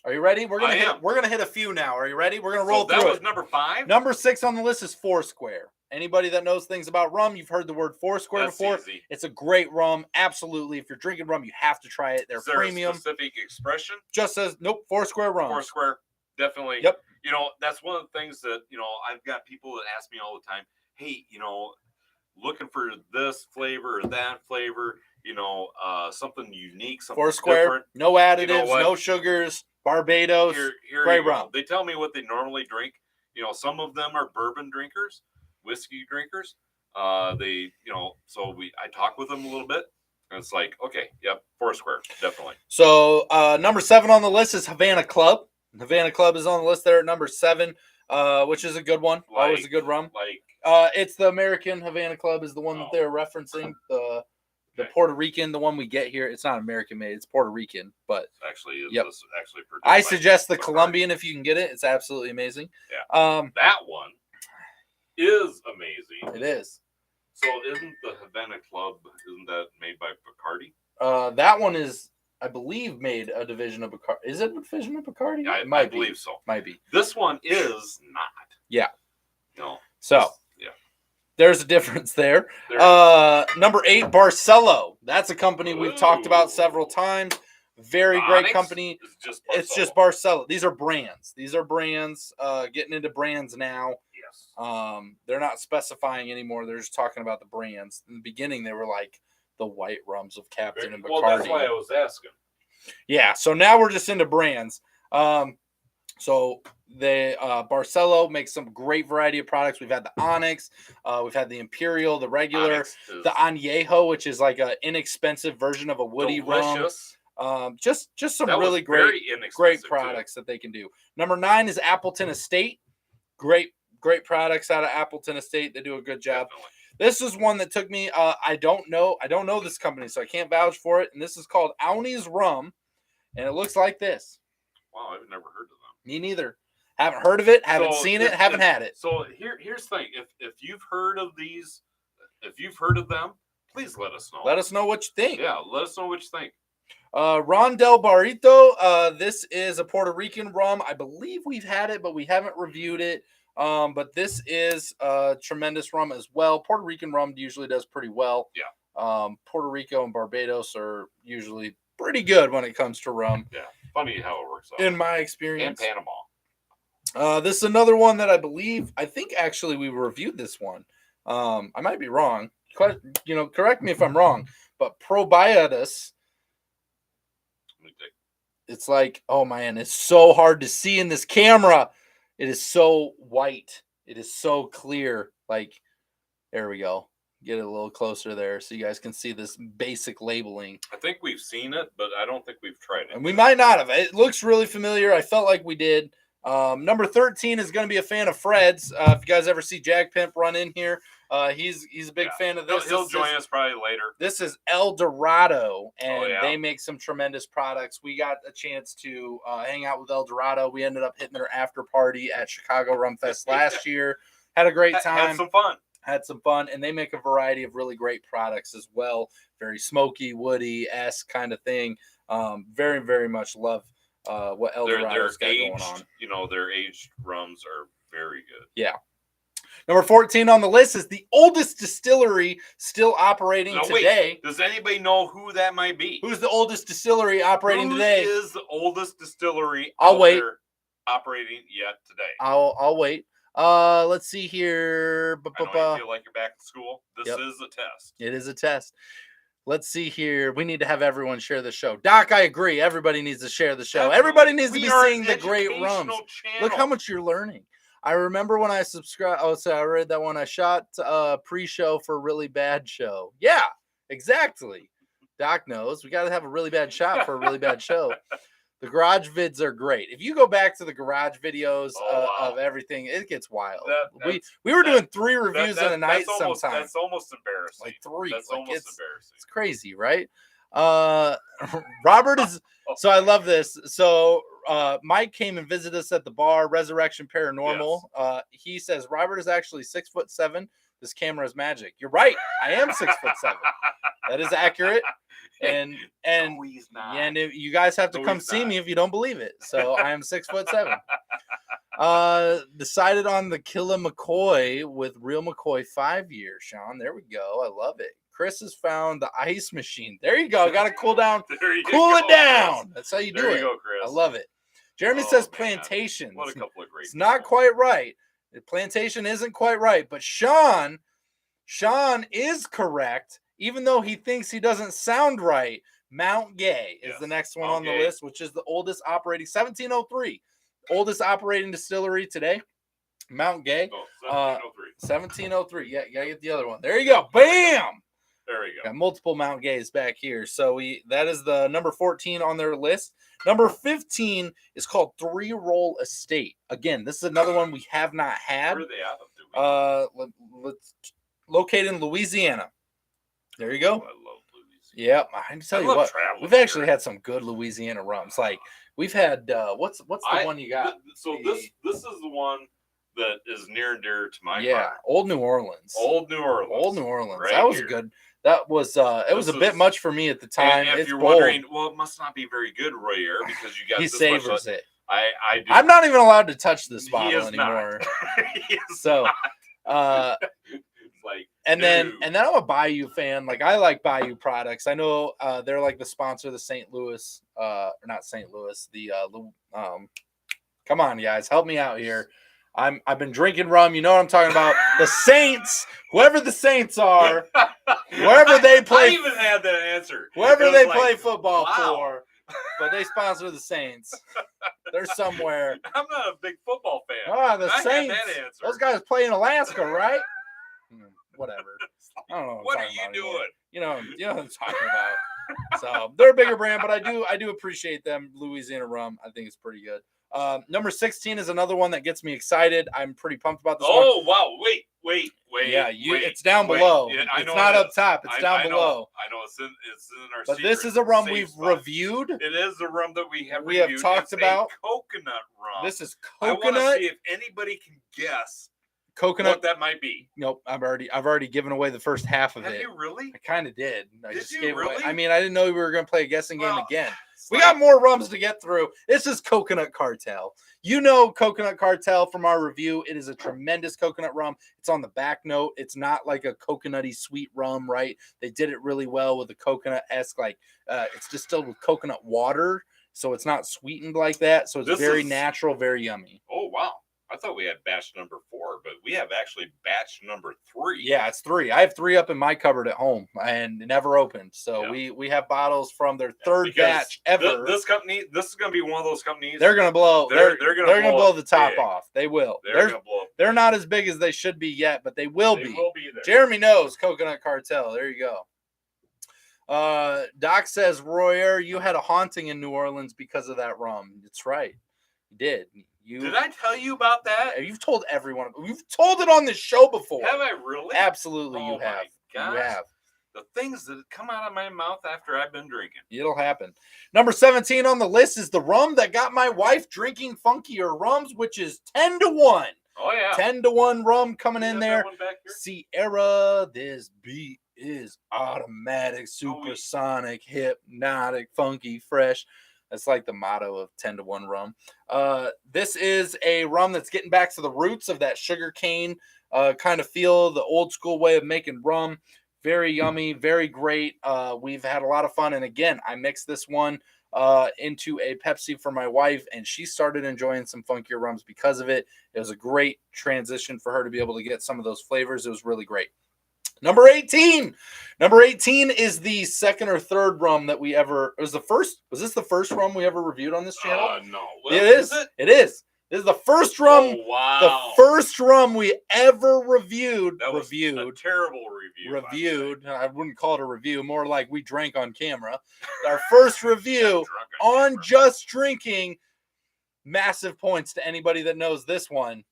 Speaker 1: Are you ready? We're gonna hit a few now. Are you ready? We're gonna roll through it.
Speaker 2: That was number 5.
Speaker 1: Number 6 on the list is Foursquare. Anybody that knows things about rum, you've heard the word Foursquare before.
Speaker 2: Easy.
Speaker 1: It's a great rum. Absolutely. If you're drinking rum, you have to try it. They're premium.
Speaker 2: A specific expression?
Speaker 1: Just says nope. Foursquare rum.
Speaker 2: Foursquare, definitely.
Speaker 1: Yep.
Speaker 2: You know, that's one of the things that I've got people that ask me all the time. Hey, looking for this flavor or that flavor. Something unique, something
Speaker 1: Foursquare,
Speaker 2: different.
Speaker 1: No additives, no sugars. Barbados, great rum.
Speaker 2: They tell me what they normally drink. Some of them are bourbon drinkers, whiskey drinkers. So I talk with them a little bit, and it's like, okay, yep, Foursquare, definitely.
Speaker 1: So number 7 on the list is Havana Club. Havana Club is on the list there at number 7, which is a good one. Always a good rum. It's the American Havana Club is the one that they're referencing. The Puerto Rican, the one we get here, it's not American made. It's Puerto Rican, but
Speaker 2: actually,
Speaker 1: I suggest the Colombian if you can get it. It's absolutely amazing.
Speaker 2: Yeah, that one is amazing.
Speaker 1: It is.
Speaker 2: So, isn't the Havana Club made by Bacardi?
Speaker 1: That one is, I believe, made a division of Bacardi. Is it a division of Bacardi?
Speaker 2: Yeah, I believe so.
Speaker 1: Might be.
Speaker 2: This one is not.
Speaker 1: Yeah.
Speaker 2: No.
Speaker 1: So. There's a difference there. Number 8, Barcelo. That's a company we've talked about several times. Very great company. It's just Barcelo. These are brands. Getting into brands now.
Speaker 2: Yes.
Speaker 1: They're not specifying anymore. They're just talking about the brands. In the beginning, they were like the white rums of Captain and Bacardi.
Speaker 2: Well, that's why I was asking.
Speaker 1: Yeah. So now we're just into brands. So the Barcelo makes some great variety of products. We've had the Onyx, we've had the Imperial, the regular, the Añejo, which is like an inexpensive version of a woody rum. Just some really great products that they can do. Number 9 is Appleton Estate. Great products out of Appleton Estate. They do a good job.
Speaker 2: Definitely.
Speaker 1: This is one that took me. I don't know this company, so I can't vouch for it. And this is called Auni's Rum, and it looks like this.
Speaker 2: Wow, I've never heard of them.
Speaker 1: Me neither. Haven't heard of it. Haven't seen it. Haven't had it.
Speaker 2: So here's the thing. If you've heard of these, if you've heard of them, please let us know.
Speaker 1: Let us know what you think.
Speaker 2: Yeah, let us know what you think.
Speaker 1: Ron del Barrito. This is a Puerto Rican rum. I believe we've had it, but we haven't reviewed it. But this is a tremendous rum as well. Puerto Rican rum usually does pretty well.
Speaker 2: Yeah.
Speaker 1: Puerto Rico and Barbados are usually pretty good when it comes to rum.
Speaker 2: Yeah. Funny how it works out.
Speaker 1: In my experience.
Speaker 2: And Panama.
Speaker 1: This is another one that I think actually we reviewed this one. I might be wrong. Correct me if I'm wrong. But Probiotis. It's like, oh man, it's so hard to see in this camera. It is so white. It is so clear. Like, there we go. Get it a little closer there so you guys can see this basic labeling.
Speaker 2: I think we've seen it, but I don't think we've tried it.
Speaker 1: And we might not have. It looks really familiar. I felt like we did. Number 13 is going to be a fan of Fred's. If you guys ever see Jag Pimp run in here, He's a big fan of this.
Speaker 2: He'll join us probably later.
Speaker 1: This is El Dorado, and they make some tremendous products. We got a chance to hang out with El Dorado. We ended up hitting their after party at Chicago Rum Fest last year. Had a great time. Had some fun, and they make a variety of really great products as well. Very smoky, woody-esque kind of thing. Very, very much love what El Dorado's got going on.
Speaker 2: You know, their aged rums are very good.
Speaker 1: Yeah. Number 14 on the list is the oldest distillery still operating today.
Speaker 2: Does anybody know who that might be?
Speaker 1: Who's the oldest distillery operating today?
Speaker 2: Who is the oldest distillery operating yet today?
Speaker 1: I'll wait. Let's see here.
Speaker 2: I know you feel like you're back in school. This is a test.
Speaker 1: It is a test. Let's see here. We need to have everyone share the show. Doc, I agree. Everybody needs to share the show. Everybody needs to be seeing the great rums. Look how much you're learning. I remember when I subscribed. Oh, so I read that one. I shot pre-show for a really bad show. Yeah, exactly. Doc knows. We got to have a really bad shot for a really bad show. The garage vids are great. If you go back to the garage videos of everything, it gets wild. We were doing 3 reviews in a night sometimes.
Speaker 2: That's almost embarrassing.
Speaker 1: Like 3.
Speaker 2: That's almost embarrassing.
Speaker 1: It's crazy, right? Robert is. So I love this. So Mike came and visited us at the bar, Resurrection Paranormal. Yes. He says Robert is actually 6'7". This camera is magic. You're right. I am 6'7". That is accurate. And
Speaker 2: no, he's not.
Speaker 1: And you guys have to come see me if you don't believe it. So I am 6'7". Decided on the Killa McCoy with Real McCoy 5 year, Sean. There we go. I love it. Chris has found the ice machine. There you go. Got to cool down. Cool it down. That's how you do it. There you go, Chris. I love it. Jeremy says plantation.
Speaker 2: What a couple of great.
Speaker 1: It's not quite right. The plantation isn't quite right, but Sean is correct, even though he thinks he doesn't sound right. Mount Gay is the next one on the list, which is the oldest operating 1703. Oldest operating distillery today. Mount Gay. 1703. Yeah, you gotta get the other one. There you go. Bam!
Speaker 2: There you go.
Speaker 1: Got multiple Mount Gays back here. So that is the number 14 on their list. Number 15 is called 3 Roll Estate. Again, this is another one we have not had.
Speaker 2: Where are they at?
Speaker 1: Located in Louisiana. There you go.
Speaker 2: Oh, I love Louisiana.
Speaker 1: Yep. I tell you what, we've actually had some good Louisiana rums. Like we've had what's the one you got?
Speaker 2: This is the one that is near and dear to my heart.
Speaker 1: Old New Orleans.
Speaker 2: Old New Orleans. Right,
Speaker 1: that was good. That was it was a bit much for me at the time.
Speaker 2: And if you're wondering, well, it must not be very good, Royer, because you got
Speaker 1: he
Speaker 2: this
Speaker 1: savors
Speaker 2: much,
Speaker 1: it.
Speaker 2: I do.
Speaker 1: I'm not even allowed to touch this bottle anymore. So
Speaker 2: like,
Speaker 1: and then I'm a Bayou fan. Like I like Bayou products. I know they're like the sponsor of the St. Louis, or not St. Louis. Come on, guys, help me out here. I've been drinking rum. You know what I'm talking about. The Saints, whoever the Saints are, wherever they play.
Speaker 2: I even had that answer.
Speaker 1: Whoever they play football for, but they sponsor the Saints. They're somewhere.
Speaker 2: I'm not a big football fan.
Speaker 1: The Saints. Those guys play in Alaska, right? Whatever. I don't know
Speaker 2: what are you doing?
Speaker 1: You know what I'm talking about. So they're a bigger brand, but I do appreciate them. Louisiana rum, I think it's pretty good. Number 16 is another one that gets me excited. I'm pretty pumped about this one.
Speaker 2: Oh, wow. Wait.
Speaker 1: Yeah, it's down below. Yeah, it's not up top. It's down below.
Speaker 2: I know. It's in our
Speaker 1: But this is a rum we've reviewed.
Speaker 2: It is a rum that we have
Speaker 1: reviewed. We have talked about.
Speaker 2: Coconut rum.
Speaker 1: This is coconut.
Speaker 2: I want to see if anybody can guess
Speaker 1: coconut.
Speaker 2: What that might be.
Speaker 1: Nope. I've already given away the first half of it.
Speaker 2: Have you really?
Speaker 1: I kind of did.
Speaker 2: Did you really?
Speaker 1: I mean, I didn't know we were going to play a guessing game again. We got more rums to get through. This is Coconut Cartel. You know Coconut Cartel from our review. It is a tremendous coconut rum. It's on the back note. It's not like a coconutty sweet rum, right? They did it really well with the coconut-esque, like it's distilled with coconut water, so it's not sweetened like that. So it's very natural, very yummy.
Speaker 2: Oh, wow. I thought we had batch number 4, but we have actually batch number 3.
Speaker 1: Yeah, it's 3. I have 3 up in my cupboard at home and never opened. So we have bottles from their third batch ever.
Speaker 2: This is going to be one of those companies.
Speaker 1: They're going to blow. They're going to blow the top off. They will.
Speaker 2: They're going to blow.
Speaker 1: They're not as big as they should be yet, but they will be.
Speaker 2: They will be there.
Speaker 1: Jeremy knows Coconut Cartel. There you go. Doc says, Royer, you had a haunting in New Orleans because of that rum. It's right. You did.
Speaker 2: Did I tell you about that?
Speaker 1: You've told everyone. You've told it on this show before.
Speaker 2: Have I really?
Speaker 1: Absolutely, you have.
Speaker 2: Gosh.
Speaker 1: You have.
Speaker 2: The things that come out of my mouth after I've been drinking.
Speaker 1: It'll happen. Number 17 on the list is the rum that got my wife drinking funkier rums, which is 10-1.
Speaker 2: Oh, yeah.
Speaker 1: 10-1 rum coming in there. Sierra, this beat is automatic, supersonic, hypnotic, funky, fresh. That's like the motto of 10-1 rum. This is a rum that's getting back to the roots of that sugar cane kind of feel, the old school way of making rum. Very yummy, very great. We've had a lot of fun. And again, I mixed this one into a Pepsi for my wife, and she started enjoying some funkier rums because of it. It was a great transition for her to be able to get some of those flavors. It was really great. Number 18. Number 18 is the second or third rum that we ever. Was this the first rum we ever reviewed on this channel?
Speaker 2: No.
Speaker 1: Well, it is. It is. This is the first rum.
Speaker 2: Oh, wow.
Speaker 1: The first rum we ever reviewed.
Speaker 2: That was a terrible review.
Speaker 1: Reviewed. I wouldn't call it a review. More like we drank on camera. Our first review on Just Drinking. Massive points to anybody that knows this one.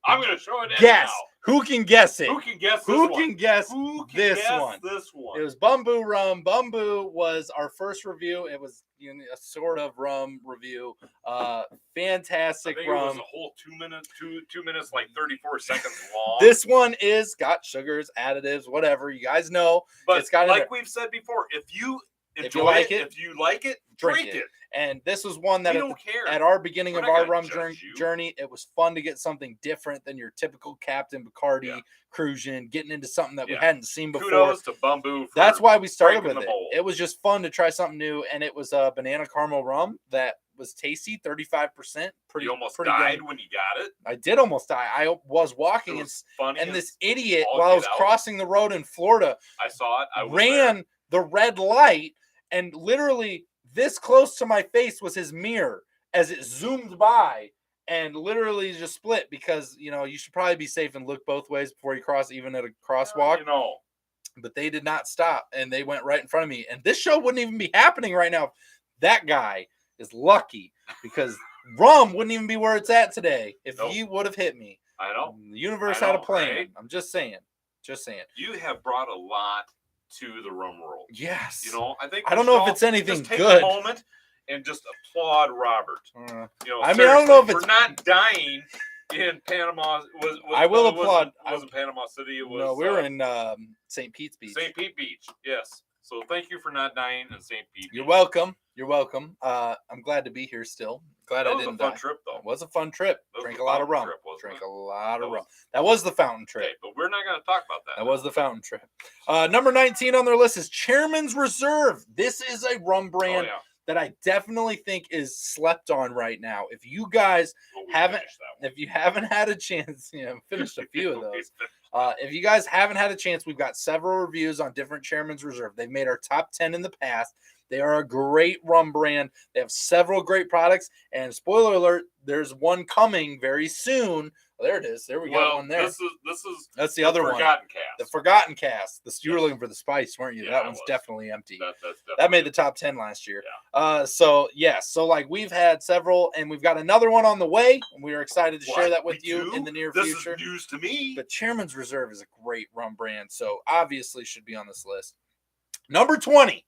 Speaker 2: I'm going to show it.
Speaker 1: Guess. Who can guess it?
Speaker 2: Who can guess
Speaker 1: this one? It was Bumbu Rum. Bumbu was our first review. It was a sort of rum review. Fantastic rum.
Speaker 2: It was a whole 2 minutes, like 34 seconds long.
Speaker 1: This one is got sugars, additives, whatever. You guys know.
Speaker 2: But
Speaker 1: it's got
Speaker 2: like we've said before, if you like it, drink it.
Speaker 1: And this was one that
Speaker 2: care.
Speaker 1: At our beginning of our rum journey, it was fun to get something different than your typical Captain Bacardi Cruisin', getting into something that we hadn't seen before.
Speaker 2: Kudos to Bumbu.
Speaker 1: That's why we started with it. It was just fun to try something new, and it was a banana caramel rum that was tasty, 35%.
Speaker 2: You almost died when you got it.
Speaker 1: I did almost die. I was walking, and this idiot, while I was crossing the road in Florida,
Speaker 2: I saw it. I
Speaker 1: ran the red light, and literally this close to my face was his mirror as it zoomed by and literally just split because, you should probably be safe and look both ways before you cross, even at a crosswalk. But they did not stop, and they went right in front of me. And this show wouldn't even be happening right now. That guy is lucky because rum wouldn't even be where it's at today if he would have hit me.
Speaker 2: I know.
Speaker 1: The universe had a plan. Right? I'm just saying.
Speaker 2: You have brought a lot to the rum world.
Speaker 1: Yes.
Speaker 2: I
Speaker 1: don't know if it's anything
Speaker 2: just take
Speaker 1: good.
Speaker 2: A moment and just applaud Robert.
Speaker 1: I don't know if it's
Speaker 2: for not dying in Panama.
Speaker 1: I will applaud.
Speaker 2: Wasn't Panama City? It was.
Speaker 1: No, we were in St. Pete's Beach.
Speaker 2: St. Pete Beach. Yes. So thank you for not dying in St. Pete.
Speaker 1: You're welcome. I'm glad to be here still. Glad I didn't die.
Speaker 2: It was a fun trip, though.
Speaker 1: It was a fun trip. Drank a lot of rum. That was the fountain trip.
Speaker 2: Okay, but we're not going to talk about that.
Speaker 1: That was the fountain trip. Number 19 on their list is Chairman's Reserve. This is a rum brand that I definitely think is slept on right now. If you guys haven't had a chance, finished a few of those. If you guys haven't had a chance, we've got several reviews on different Chairman's Reserve. They've made our top 10 in the past. They are a great rum brand. They have several great products. And spoiler alert, there's one coming very soon. Oh, there it is. There we got one there. That's the other one.
Speaker 2: Forgotten Cast.
Speaker 1: The Forgotten Cast. You were looking for the spice, weren't you? That one's definitely empty. That made the top 10 last year.
Speaker 2: Yeah.
Speaker 1: So we've had several, and we've got another one on the way. And we are excited to share that with you in the near future.
Speaker 2: This is news to me.
Speaker 1: But Chairman's Reserve is a great rum brand, so obviously should be on this list. Number 20.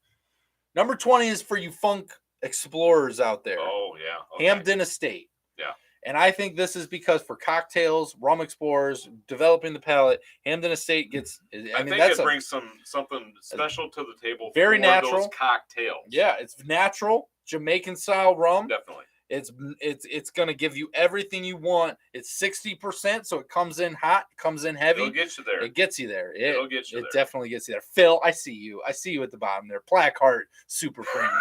Speaker 1: Number 20 is for you funk explorers out there.
Speaker 2: Oh, yeah. Okay.
Speaker 1: Hampden Estate.
Speaker 2: Yeah.
Speaker 1: And I think this is because for cocktails, rum explorers, developing the palate, Hampden Estate gets.
Speaker 2: I think it brings something special to the table.
Speaker 1: Very
Speaker 2: for
Speaker 1: natural
Speaker 2: those cocktails.
Speaker 1: Yeah, it's natural Jamaican style rum.
Speaker 2: Definitely.
Speaker 1: It's going to give you everything you want. It's 60%, so it comes in hot, comes in heavy.
Speaker 2: It'll get you there.
Speaker 1: It gets you there.
Speaker 2: It'll get you there.
Speaker 1: It definitely gets you there. Phil, I see you. I see you at the bottom there. Blackheart, super premium.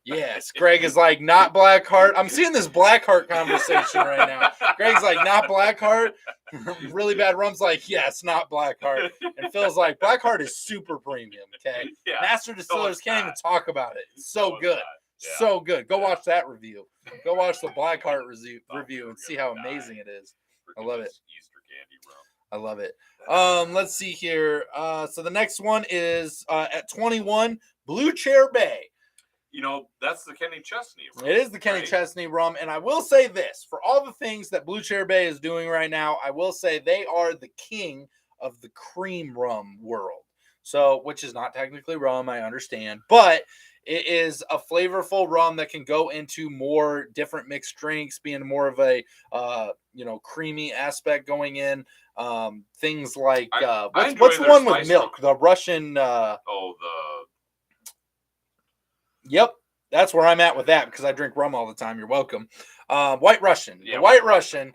Speaker 1: Yes. Greg is like, not Blackheart. I'm seeing this Blackheart conversation right now. Greg's like, not Blackheart. Really bad rum's like, yes, not Blackheart. And Phil's like, Blackheart is super premium. Okay.
Speaker 2: Yeah.
Speaker 1: Master Distillers can't even talk about it. It's so good. Yeah. So good. Go watch that review. Go watch the Blackheart review and see how amazing it is. I love it.
Speaker 2: Easter candy rum.
Speaker 1: I love it. Let's see here. So the next one is at 21, Blue Chair Bay.
Speaker 2: that's the Kenny Chesney rum.
Speaker 1: It is the Kenny Chesney rum. And I will say this, for all the things that Blue Chair Bay is doing right now, I will say they are the king of the cream rum world. So, which is not technically rum, I understand, but it is a flavorful rum that can go into more different mixed drinks, being more of a, creamy aspect going in. Things like, what's the one with milk? The Russian. Yep. That's where I'm at with that because I drink rum all the time. You're welcome. White Russian. Yeah, the White Russian.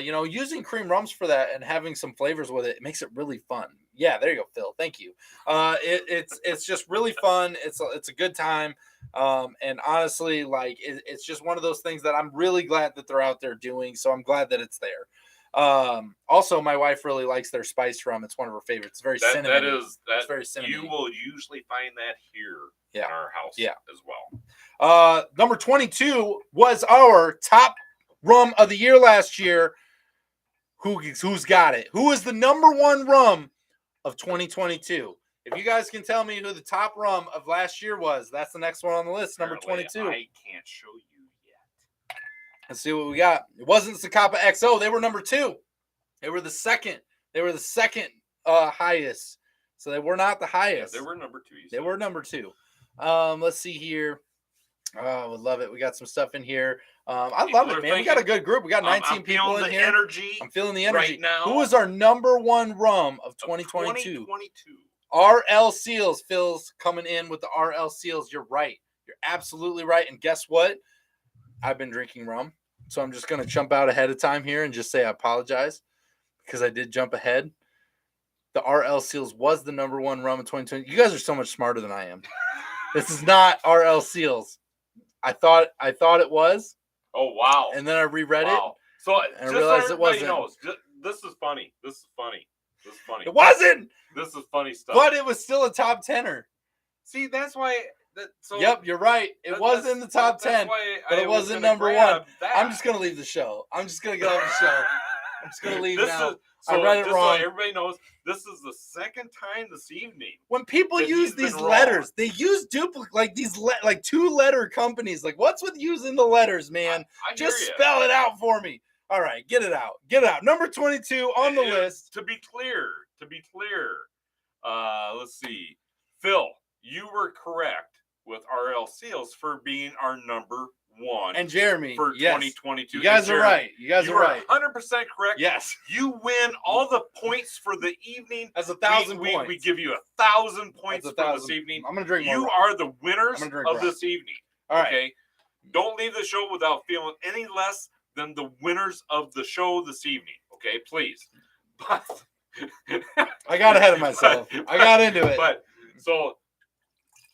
Speaker 1: Using cream rums for that and having some flavors with it makes it really fun. Yeah, there you go, Phil. Thank you. It's just really fun. It's a good time. And honestly, it's just one of those things that I'm really glad that they're out there doing. So I'm glad that it's there. Also, my wife really likes their spice rum. It's one of her favorites. It's very cinnamon. It's very cinnamon.
Speaker 2: You will usually find that here in our house as
Speaker 1: well. Number 22 was our top rum of the year last year. Who's got it? Who is the number one rum of 2022? If you guys can tell me who the top rum of last year was, that's the next one on the list, number 22.
Speaker 2: I can't show you yet.
Speaker 1: Let's see what we got. It wasn't Zacapa XO. They were number 2. They were the second. Highest. So they were not the highest.
Speaker 2: Yeah, they were number 2.
Speaker 1: They were number 2. Let's see here. Oh, I would love it. We got some stuff in here. I love it, man. We got a good group. We got 19 people in here. I'm feeling the energy
Speaker 2: right now.
Speaker 1: Who is our number one rum of 2022? RL Seals. Phil's coming in with the RL Seals. You're right. You're absolutely right. And guess what? I've been drinking rum. So I'm just going to jump out ahead of time here and just say I apologize because I did jump ahead. The RL Seals was the number one rum in 2020. You guys are so much smarter than I am. This is not RL Seals. I thought it was.
Speaker 2: Oh, wow.
Speaker 1: And then I reread it.
Speaker 2: So
Speaker 1: and I realized it wasn't.
Speaker 2: This is funny.
Speaker 1: It wasn't.
Speaker 2: This is funny stuff.
Speaker 1: But it was still a top 10er.
Speaker 2: See, that's why.
Speaker 1: Yep, you're right. It was in the top 10, but it wasn't number one. I'm just going to leave the show. I'm just going to get off the show. I'm just going to leave now. I read it wrong.
Speaker 2: So everybody knows, this is the second time this evening.
Speaker 1: When people use these letters, they use duplicate, these 2-letter companies. What's with using the letters, man? Just spell it out for me. All right, get it out. Number 22 on the list.
Speaker 2: To be clear, let's see. Phil, you were correct with RL Seals for being our number one.
Speaker 1: And Jeremy,
Speaker 2: for 2022.
Speaker 1: You guys are right. You are
Speaker 2: right. 100% correct.
Speaker 1: Yes.
Speaker 2: You win all the points for the evening.
Speaker 1: That's 1,000 points.
Speaker 2: We give you 1,000 points for this evening.
Speaker 1: I'm going to drink more.
Speaker 2: You are the winners of this evening.
Speaker 1: All right.
Speaker 2: Okay. Don't leave the show without feeling any less than the winners of the show this evening. Okay, please. But
Speaker 1: I got ahead of myself. I got into it.
Speaker 2: But so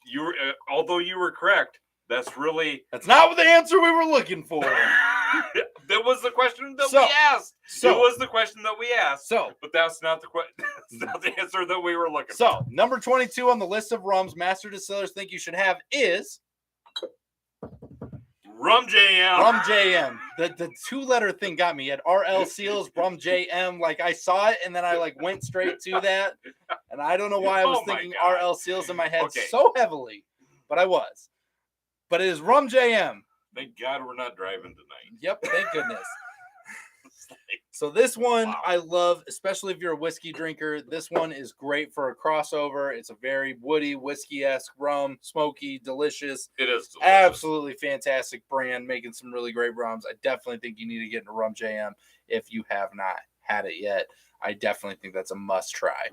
Speaker 2: you were, although you were correct, that's
Speaker 1: not the answer we were looking for.
Speaker 2: That was the question that we asked. It was the question that we asked. But that's not the question. That's not the answer that we were looking for.
Speaker 1: So number 22 on the list of rums Master Distillers think you should have is
Speaker 2: Rum JM.
Speaker 1: Rum JM. The 2-letter thing got me. At RL Seals, Rum JM. I saw it and then I went straight to that. And I don't know why I was thinking RL Seals in my head so heavily, but I was. But it is Rum JM.
Speaker 2: Thank God we're not driving tonight.
Speaker 1: Yep, thank goodness. So this one I love, especially if you're a whiskey drinker. This one is great for a crossover. It's a very woody, whiskey-esque rum, smoky, delicious.
Speaker 2: It is delicious.
Speaker 1: Absolutely fantastic brand, making some really great rums. I definitely think you need to get into Rum JM if you have not had it yet. I definitely think that's a must-try.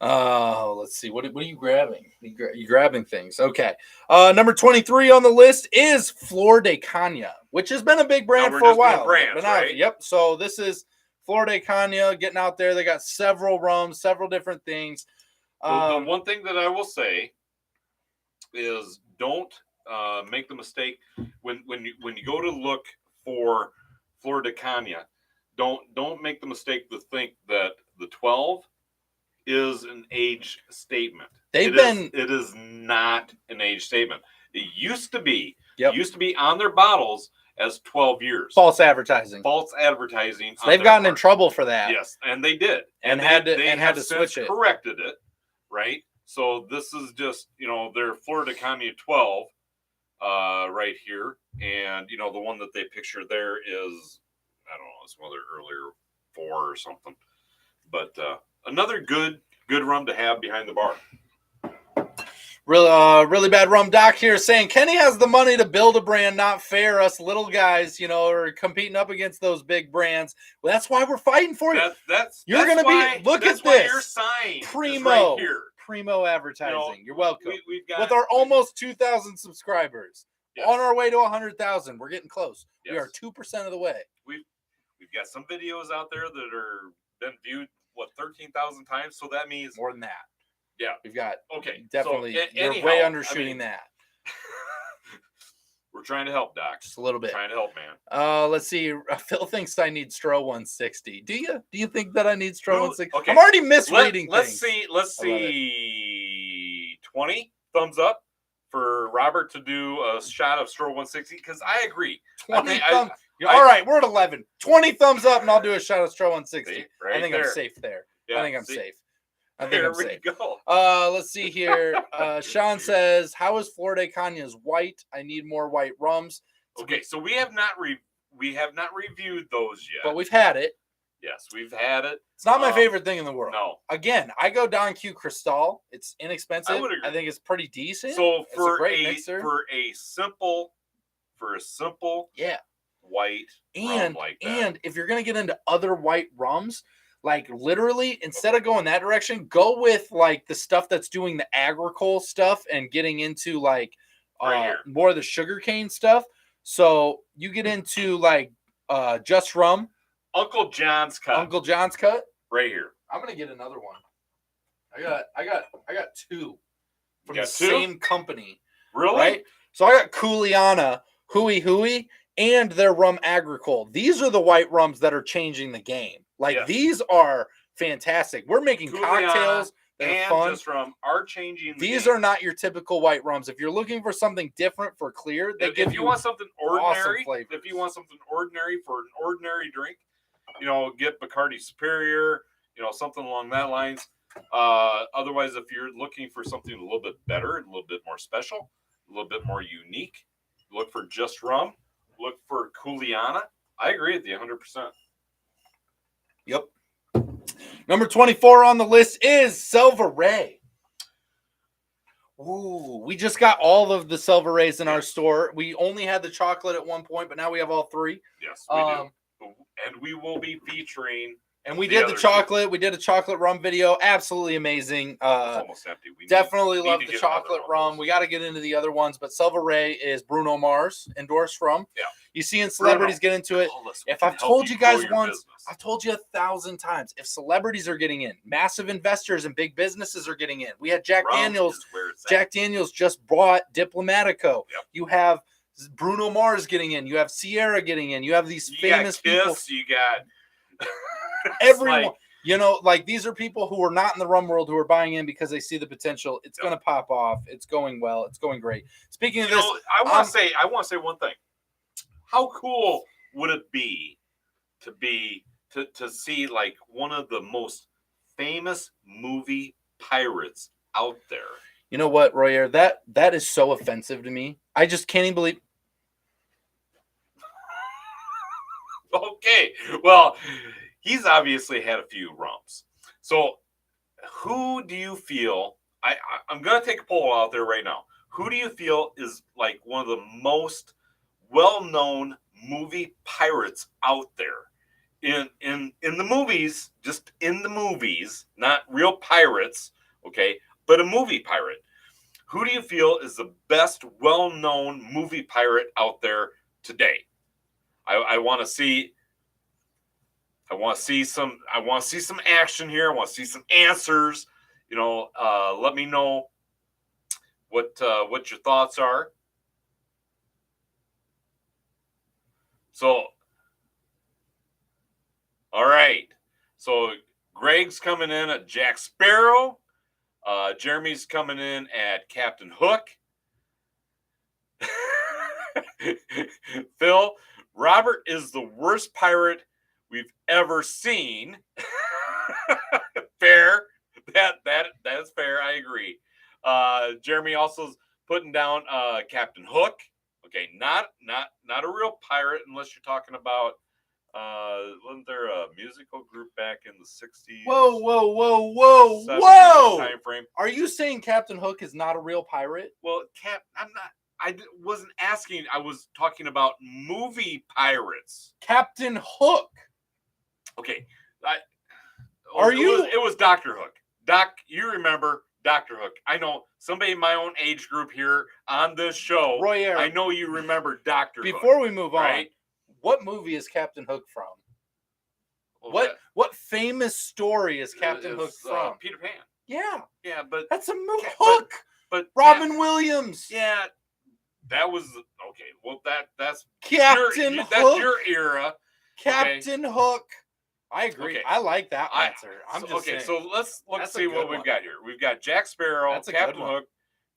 Speaker 1: Let's see. What are you grabbing? You grabbing things. Okay. Number 23 on the list is Flor de Caña, which has been a big brand for a while.
Speaker 2: Brands, right?
Speaker 1: Yep. So this is Flor de Caña getting out there. They got several rums, several different things.
Speaker 2: The one thing that I will say is don't make the mistake when you go to look for Flor de Caña. Don't make the mistake to think that the 12 is an age statement. It is not an age statement. It used to be. Yep. It used to be on their bottles as 12 years.
Speaker 1: False advertising.
Speaker 2: So
Speaker 1: they've gotten in trouble for that.
Speaker 2: Yes, and they did.
Speaker 1: And had to switch it.
Speaker 2: Corrected it, right? So this is just, their Florida Canya 12 right here. And, the one that they picture there is, I don't know, it's one of their earlier 4 or something. But another good rum to have behind the bar.
Speaker 1: Really bad rum doc here saying Kenny has the money to build a brand, not fair. Us little guys, are competing up against those big brands. Well, that's why we're fighting for you. You're going to be. Look at this.
Speaker 2: Your sign
Speaker 1: primo
Speaker 2: right here.
Speaker 1: Primo advertising. You're welcome.
Speaker 2: We've got,
Speaker 1: with our almost 2,000 subscribers, on our way to 100,000. We're getting close. Yes. We are 2% of the way.
Speaker 2: We've got some videos out there that are been viewed 13,000 times. So that means
Speaker 1: more than that.
Speaker 2: Yeah,
Speaker 1: we've got
Speaker 2: definitely.
Speaker 1: So, you're way undershooting that.
Speaker 2: We're trying to help, Doc.
Speaker 1: Just a little bit.
Speaker 2: Trying to help, man.
Speaker 1: Let's see. Phil thinks I need Stro 160. Do you? Do you think that I need Stro 160?
Speaker 2: Okay.
Speaker 1: I'm already misreading
Speaker 2: things.
Speaker 1: Let's
Speaker 2: see. 20 thumbs up for Robert to do a shot of Stro 160 because I agree.
Speaker 1: 20 thumbs. All right, we're at 11. 20 thumbs up, and I'll do a shot of Stro 160.
Speaker 2: Right
Speaker 1: I think
Speaker 2: there.
Speaker 1: I'm safe there.
Speaker 2: Yeah,
Speaker 1: I think I'm safe.
Speaker 2: There we go.
Speaker 1: Let's see here. Sean says, "How is Florida Canya's white? I need more white rums."
Speaker 2: Okay, so we have not reviewed those yet,
Speaker 1: but we've had it.
Speaker 2: Yes, we've had it.
Speaker 1: It's not my favorite thing in the world.
Speaker 2: No.
Speaker 1: Again, I go Don Q Cristal. It's inexpensive.
Speaker 2: I would agree.
Speaker 1: I think it's pretty decent.
Speaker 2: So for
Speaker 1: a great mixer.
Speaker 2: for a simple white rum like that.
Speaker 1: And if you're gonna get into other white rums, like literally, instead of going that direction, go with like the stuff that's doing the agricole stuff and getting into like more of the sugarcane stuff. So you get into like Just Rum,
Speaker 2: Uncle John's cut, right here.
Speaker 1: I'm gonna get another one. I got 2 from the
Speaker 2: 2?
Speaker 1: Same company.
Speaker 2: Really?
Speaker 1: Right? So I got Cooliana, Hui, and their rum agricole. These are the white rums that are changing the game. Like these are fantastic. We're making cocktails that are fun.
Speaker 2: Just Rum are changing.
Speaker 1: These are not your typical white rums. If you're looking for something different for clear,
Speaker 2: if you want something ordinary,
Speaker 1: awesome
Speaker 2: if you want something ordinary for an ordinary drink, get Bacardi Superior, something along that lines. Otherwise, if you're looking for something a little bit better, a little bit more special, a little bit more unique, look for Just Rum. Look for Cooliana. I agree with you 100%.
Speaker 1: Yep. Number 24 on the list is Selva-Ray. Ooh, we just got all of the Selva-Rays in our store. We only had the chocolate at one point, but now we have all 3.
Speaker 2: Yes, we do. And we will be featuring.
Speaker 1: And we did the chocolate. 2. We did a chocolate rum video. Absolutely amazing.
Speaker 2: It's almost empty. We
Speaker 1: definitely love the chocolate rum. We got to get into the other ones, but Selva-Ray is Bruno Mars endorsed rum.
Speaker 2: Yeah.
Speaker 1: You see celebrities get into it. If I've told you guys once, I've told you 1,000 times. If celebrities are getting in, massive investors and big businesses are getting in. We had Jack Daniels. Jack Daniels just bought Diplomatico. Yep. You have Bruno Mars getting in. You have Sierra getting in. You have these famous people.
Speaker 2: You got
Speaker 1: everyone. Like these are people who are not in the rum world who are buying in because they see the potential. It's going to pop off. It's going well. It's going great. Speaking of this,
Speaker 2: I want to say one thing. How cool would it be to see like one of the most famous movie pirates out there?
Speaker 1: You know what, Royer? That is so offensive to me. I just can't even believe.
Speaker 2: Okay, well, he's obviously had a few rums. So, who do you feel? I'm gonna take a poll out there right now. Who do you feel is like one of the most well-known movie pirates out there in the movies, just in the movies, not real pirates, okay, but a movie pirate? Who do you feel is the best well-known movie pirate out there today? I want to see some action here. I want to see some answers. Let me know what your thoughts are. So, all right. So Greg's coming in at Jack Sparrow. Jeremy's coming in at Captain Hook. Phil, Robert is the worst pirate we've ever seen. Fair. That is fair. I agree. Jeremy also's putting down Captain Hook. Okay, not a real pirate unless you're talking about wasn't there a musical group back in the 60s?
Speaker 1: Whoa! Time frame. Are you saying Captain Hook is not a real pirate?
Speaker 2: Well, I wasn't asking. I was talking about movie pirates.
Speaker 1: Captain Hook.
Speaker 2: Okay.
Speaker 1: It
Speaker 2: was Dr. Hook. You remember Dr. Hook. I know somebody in my own age group here on this show.
Speaker 1: Royer.
Speaker 2: I know you remember Dr. Hook.
Speaker 1: Before we move on, what movie is Captain Hook from? Well, what famous story is Captain Hook from?
Speaker 2: Peter Pan.
Speaker 1: Yeah.
Speaker 2: Yeah, but
Speaker 1: that's a movie. Hook.
Speaker 2: But
Speaker 1: Robin Williams.
Speaker 2: Yeah. That was okay. Well, that's
Speaker 1: Captain Hook.
Speaker 2: That's your era.
Speaker 1: Captain Hook. I agree. Okay. I like that answer.
Speaker 2: Saying. So let's see what we've got here. We've got Jack Sparrow, Captain Hook,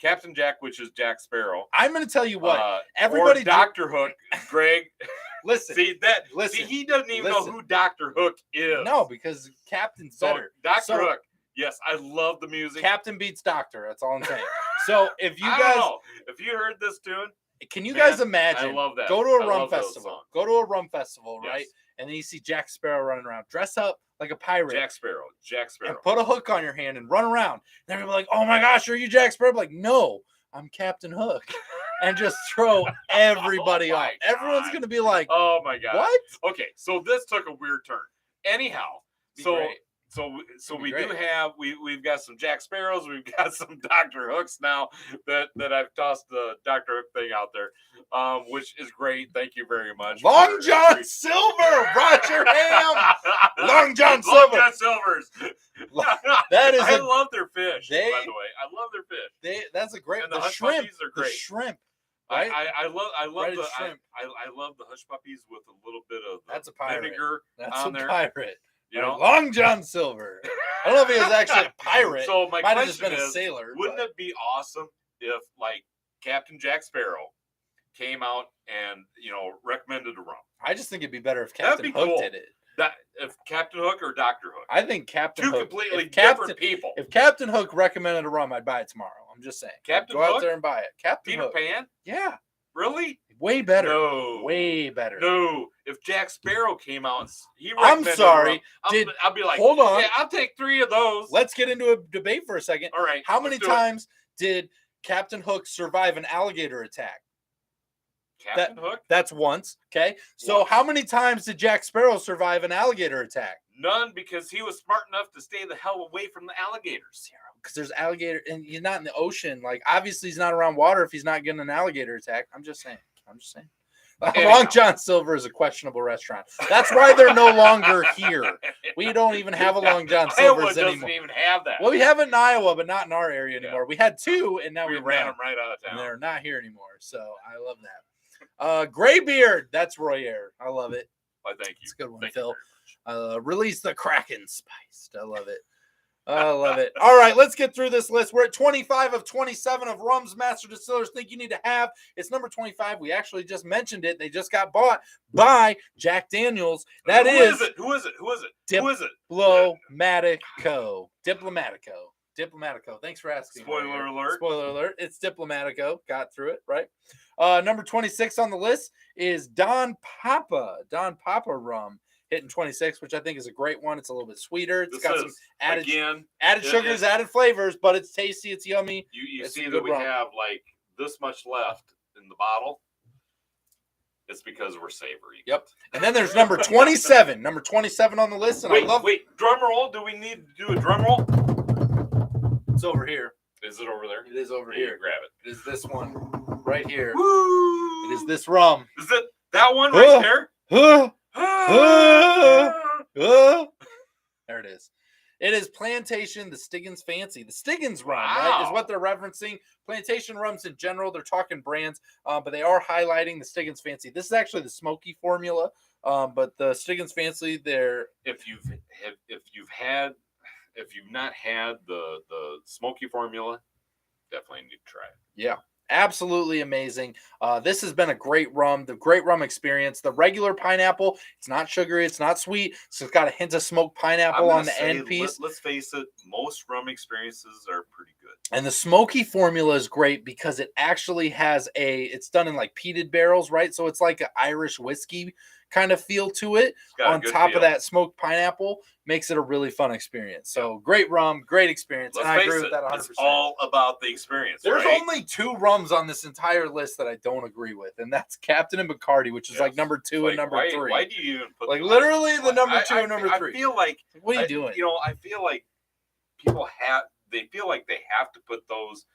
Speaker 2: Captain Jack, which is Jack Sparrow.
Speaker 1: I'm going to tell you what. Everybody,
Speaker 2: Dr. Hook, Greg.
Speaker 1: Listen.
Speaker 2: See, he doesn't even know who Dr. Hook is.
Speaker 1: No, because Captain's better.
Speaker 2: Dr. Hook. Yes, I love the music.
Speaker 1: Captain beats Doctor. That's all I'm saying. So if you guys,
Speaker 2: if you heard this tune,
Speaker 1: can you guys imagine?
Speaker 2: I love that.
Speaker 1: Go to a rum festival. Go to a rum festival, right? Yes. And then you see Jack Sparrow running around, dress up like a pirate.
Speaker 2: Jack Sparrow.
Speaker 1: And put a hook on your hand and run around. And they're like, "Oh my gosh, are you Jack Sparrow?" I'm like, no, I'm Captain Hook. And just throw everybody off. Everyone's gonna be like,
Speaker 2: "Oh my god,
Speaker 1: what?"
Speaker 2: Okay, so this took a weird turn. Anyhow, So we do have we've got some Jack Sparrows, we've got some Dr. Hooks now that I've tossed the Dr. Hook thing out there, which is great. Thank you very much.
Speaker 1: Long John Silver, Roger Ham. Long John Silver.
Speaker 2: Long John Silvers.
Speaker 1: I
Speaker 2: love their fish. By the way, I love their fish.
Speaker 1: That's a great.
Speaker 2: And the hush puppies are great.
Speaker 1: The shrimp.
Speaker 2: Right? I love the hush puppies with a little bit of vinegar on there.
Speaker 1: That's a pirate.
Speaker 2: You know,
Speaker 1: Long John Silver. I don't know if he was actually a pirate.
Speaker 2: So my
Speaker 1: might
Speaker 2: question
Speaker 1: have just been
Speaker 2: is,
Speaker 1: a sailor.
Speaker 2: Wouldn't it be awesome if, like, Captain Jack Sparrow came out and recommended a rum?
Speaker 1: I just think it'd be better if Captain Hook did it.
Speaker 2: If Captain Hook or Dr. Hook?
Speaker 1: I think Captain Hook.
Speaker 2: Two completely different people.
Speaker 1: If Captain Hook recommended a rum, I'd buy it tomorrow. I'm just saying.
Speaker 2: Captain
Speaker 1: Hook?
Speaker 2: Go
Speaker 1: out there and buy it. Captain Hook.
Speaker 2: Peter Pan?
Speaker 1: Yeah.
Speaker 2: Really?
Speaker 1: Way better.
Speaker 2: No.
Speaker 1: Way better.
Speaker 2: No. If Jack Sparrow came out and
Speaker 1: I'm sorry.
Speaker 2: I'll be like,
Speaker 1: hold on.
Speaker 2: Yeah, I'll take 3 of those.
Speaker 1: Let's get into a debate for a second.
Speaker 2: All right.
Speaker 1: How many times did Captain Hook survive an alligator attack?
Speaker 2: Captain Hook?
Speaker 1: That's once. Okay. So how many times did Jack Sparrow survive an alligator attack?
Speaker 2: None, because he was smart enough to stay the hell away from the alligators.
Speaker 1: Zero. Because there's alligator, and he's not in the ocean. Like, obviously, he's not around water if he's not getting an alligator attack. I'm just saying. Long John Silver is a questionable restaurant. That's why they're no longer here. We don't even have a Long John Silver's anymore.
Speaker 2: Iowa doesn't even have that.
Speaker 1: Well, we have it in Iowa, but not in our area anymore. Yeah. We had 2, and now we ran
Speaker 2: them right out of town.
Speaker 1: And they're not here anymore. So I love that. Graybeard. That's Royer. I love it.
Speaker 2: Well, thank you.
Speaker 1: It's a good one, Phil. Release the Kraken spiced. I love it. I love it. All right, let's get through this list. We're at 25 of 27 of Rum's Master Distillers think you need to have. It's number 25. We actually just mentioned it. They just got bought by Jack Daniels.
Speaker 2: Who is it? Who is it?
Speaker 1: Diplomatico. Diplomatico. Thanks for asking.
Speaker 2: Spoiler alert.
Speaker 1: Spoiler alert. It's Diplomatico. Got through it, right? Number 26 on the list is Don Papa rum. Hitting 26, which I think is a great one. It's a little bit sweeter. It's got some added sugars, added flavors, but it's tasty. It's yummy.
Speaker 2: You see that we have like this much left in the bottle. It's because we're savory.
Speaker 1: Yep. And then there's number 27. Number 27 on the list. And
Speaker 2: wait, drum roll. Do we need to do a drum roll?
Speaker 1: It's over here.
Speaker 2: Is it over there?
Speaker 1: It is over
Speaker 2: here.
Speaker 1: here.
Speaker 2: Grab it.
Speaker 1: It is this one right here.
Speaker 2: Woo!
Speaker 1: It is this rum.
Speaker 2: Is it that one right there?
Speaker 1: There it is. It is Plantation, the Stiggins Fancy. The Stiggins rum, right, is what they're referencing. Plantation rums in general, they're talking brands, but they are highlighting the Stiggins Fancy. This is actually the smoky formula, but the Stiggins Fancy, they're
Speaker 2: if you've not had the smoky formula, definitely need to try it.
Speaker 1: Yeah. Absolutely amazing. This has been a great rum, the great rum experience. The regular pineapple, it's not sugary, it's not sweet, so it's got a hint of smoked pineapple on the end piece.
Speaker 2: Let's face it, most rum experiences are pretty good.
Speaker 1: And the smoky formula is great because it actually has it's done in like peated barrels, right? So it's like an Irish whiskey kind of feel to it. On top of that smoked pineapple makes it a really fun experience. So great rum, great experience.
Speaker 2: Let's
Speaker 1: and I agree with that 100%.
Speaker 2: It's all about the experience.
Speaker 1: There's only 2 rums on this entire list that I don't agree with, and that's Captain and Bacardi, which is like number 2 and number 3.
Speaker 2: Why do you even put
Speaker 1: literally the number 2 and number 3?
Speaker 2: I feel like
Speaker 1: what are you doing?
Speaker 2: I feel like people feel like they have to put those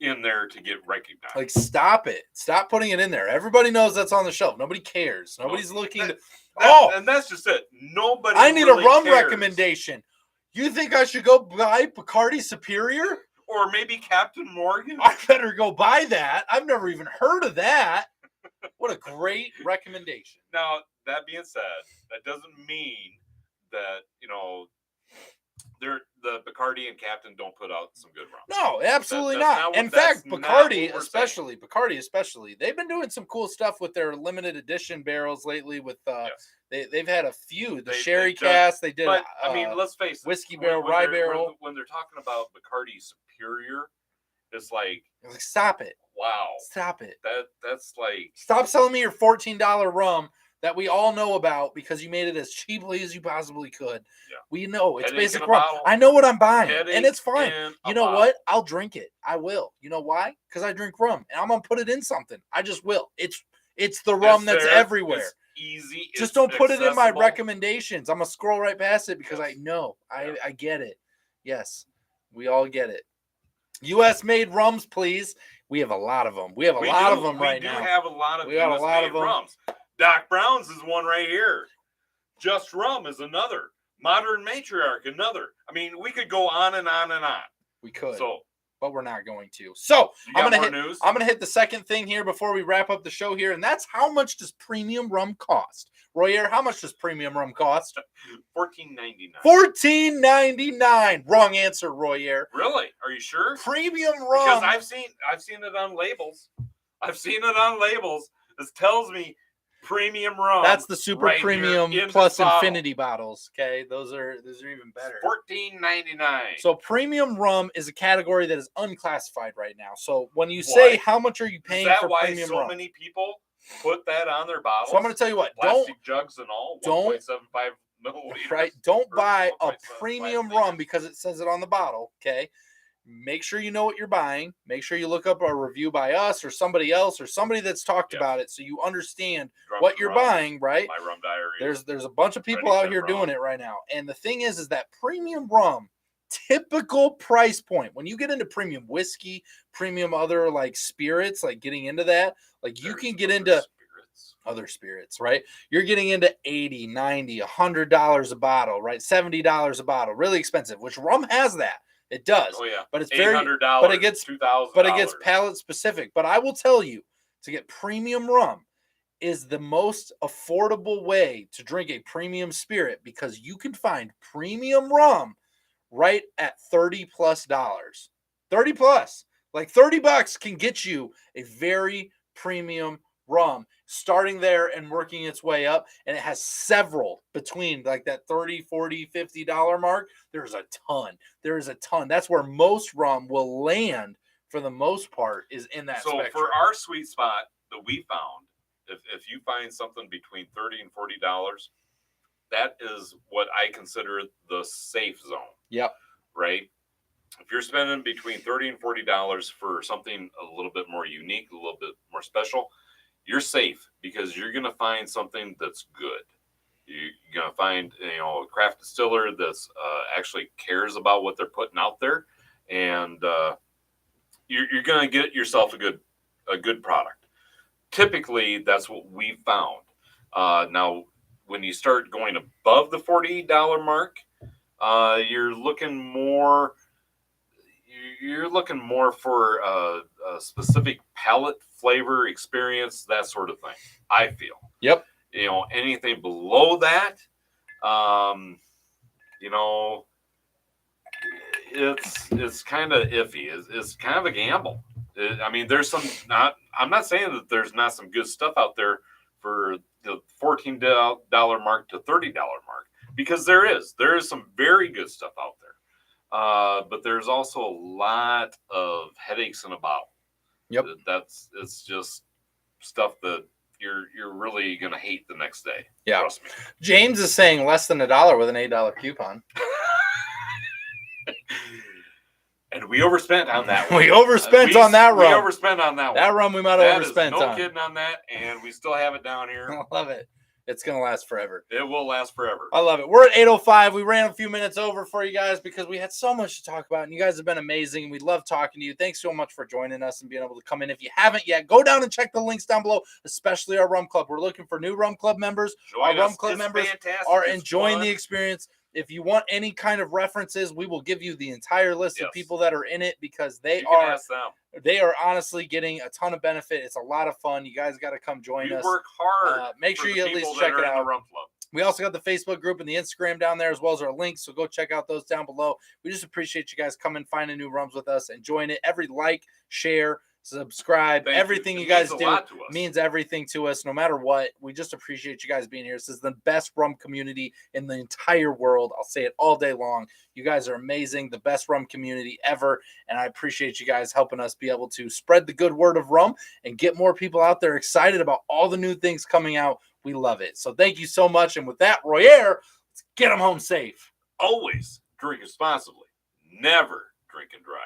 Speaker 2: in there to get recognized.
Speaker 1: Like, stop it. Stop putting it in there. Everybody knows that's on the shelf. Nobody cares. Nobody's looking to...
Speaker 2: And that's just it. Nobody
Speaker 1: I need
Speaker 2: really
Speaker 1: a rum
Speaker 2: cares.
Speaker 1: recommendation. You think I should go buy Bacardi Superior?
Speaker 2: Or maybe Captain Morgan?
Speaker 1: I better go buy that. I've never even heard of that. What a great recommendation.
Speaker 2: Now, that being said, that doesn't mean that, the Bacardi and Captain don't put out some good rum.
Speaker 1: No, absolutely not. In fact, Bacardi especially, they've been doing some cool stuff with their limited edition barrels lately. With they've had a few. The sherry cask they did.
Speaker 2: But I mean, let's face it,
Speaker 1: whiskey barrel, rye barrel.
Speaker 2: When they're talking about Bacardi Superior, it's like
Speaker 1: stop it.
Speaker 2: Wow,
Speaker 1: stop it.
Speaker 2: That's like
Speaker 1: stop selling me your $14 rum that we all know about because you made it as cheaply as you possibly could. Yeah. We know it's basic rum. I know what I'm buying, and it's fine. You know what? I'll drink it. I will. You know why? Because I drink rum, and I'm gonna put it in something. I just will. It's the rum that's everywhere.
Speaker 2: It's easy.
Speaker 1: Just don't put it in my recommendations. I'm gonna scroll right past it because I know. I get it. Yes, we all get it. U.S. made rums, please. We have a lot of them. We have a lot of them right now.
Speaker 2: We do have a lot of U.S. made rums. Doc Brown's is one right here. Just Rum is another. Modern Matriarch, another. I mean, we could go on and on and on.
Speaker 1: We could. But we're not going to. So I'm gonna hit the second thing here before we wrap up the show here, and that's how much does premium rum cost? Royer, how much does premium rum cost?
Speaker 2: $14.99.
Speaker 1: $14.99. Wrong answer, Royer.
Speaker 2: Really? Are you sure?
Speaker 1: Premium rum.
Speaker 2: Because I've seen it on labels. This tells me premium rum.
Speaker 1: That's the super premium plus infinity bottles. Okay, those are even better.
Speaker 2: $14.99.
Speaker 1: So premium rum is a category that is unclassified right now. So when you say how much are you paying for premium rum?
Speaker 2: Is that why so many people put that on their bottles?
Speaker 1: So I'm going to tell you what.
Speaker 2: Plastic jugs and all. 1.75 milliliters.
Speaker 1: Right. Don't buy a premium rum because it says it on the bottle. Okay. Make sure you know what you're buying. Make sure you look up a review by us or somebody else or somebody that's talked about it so you understand what you're buying, right?
Speaker 2: My rum diary.
Speaker 1: There's a bunch of people out here doing it right now. And the thing is that premium rum, typical price point, when you get into premium whiskey, premium other like spirits, like getting into that, like you can get into other spirits, right? You're getting into $80, $90, $100 a bottle, right? $70 a bottle, really expensive, which rum has that. It does.
Speaker 2: Oh yeah.
Speaker 1: But it's
Speaker 2: $800,
Speaker 1: but it gets
Speaker 2: $2,000.
Speaker 1: But it gets palate specific. But I will tell you, to get premium rum is the most affordable way to drink a premium spirit because you can find premium rum right at $30+. 30 plus. Like $30 can get you a very premium rum starting there and working its way up, and it has several between like that $30, $40, $50 mark. There's a ton. That's where most rum will land for the most part, is in that spectrum.
Speaker 2: For our sweet spot that we found, if you find something between $30 and $40, that is what I consider the safe zone.
Speaker 1: Yep.
Speaker 2: Right? If you're spending between $30 and $40 for something a little bit more unique, a little bit more special, you're safe because you're going to find something that's good. You're going to find, a craft distiller that's actually cares about what they're putting out there, and you're going to get yourself a good product. Typically, that's what we found. Now, when you start going above the $40 mark, you're looking more for a specific palate, flavor, experience, that sort of thing, I feel.
Speaker 1: Yep.
Speaker 2: Anything below that, it's kind of iffy. It's kind of a gamble. I mean, there's some not. I'm not saying that there's not some good stuff out there for the $14 mark to $30 mark, because there is some very good stuff out there. But there's also a lot of headaches in a bottle.
Speaker 1: Yep.
Speaker 2: It's just stuff that you're really gonna hate the next day.
Speaker 1: Yeah.
Speaker 2: Trust me.
Speaker 1: James is saying less than $1 with an $8 coupon.
Speaker 2: And we overspent on that one.
Speaker 1: We overspent on that rum.
Speaker 2: We overspent on that one.
Speaker 1: That rum we might have overspent on.
Speaker 2: No kidding on that, and we still have it down here.
Speaker 1: I love it. It's going to last forever.
Speaker 2: It will last forever.
Speaker 1: I love it. We're at 8:05. We ran a few minutes over for you guys because we had so much to talk about, and you guys have been amazing. We love talking to you. Thanks so much for joining us and being able to come in. If you haven't yet, go down and check the links down below, especially our Rum Club. We're looking for new Rum Club members. Our Rum Club members are enjoying the experience. If you want any kind of references, we will give you the entire list of people that are in it, because they are honestly getting a ton of benefit. It's a lot of fun. You guys got to come join us.
Speaker 2: We work hard.
Speaker 1: Make sure you at least check it out. We also got the Facebook group and the Instagram down there, as well as our links. So go check out those down below. We just appreciate you guys coming, finding new rums with us, enjoying it. Every like, share, subscribe, everything you guys do means everything to us, no matter what. We just appreciate you guys being here. This is the best rum community in the entire world. I'll say it all day long. You guys are amazing, the best rum community ever, and I appreciate you guys helping us be able to spread the good word of rum and get more people out there excited about all the new things coming out. We love it. So thank you so much, and with that, Royer, let's get them home safe.
Speaker 2: Always drink responsibly. Never drink and drive.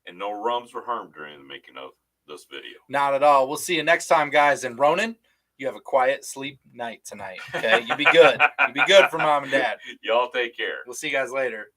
Speaker 2: And no rums were harmed during the making of this video.
Speaker 1: Not at all. We'll see you next time, guys. And Ronan, you have a quiet sleep night tonight. Okay, you be good. You be good for mom and dad.
Speaker 2: Y'all take care.
Speaker 1: We'll see you guys later.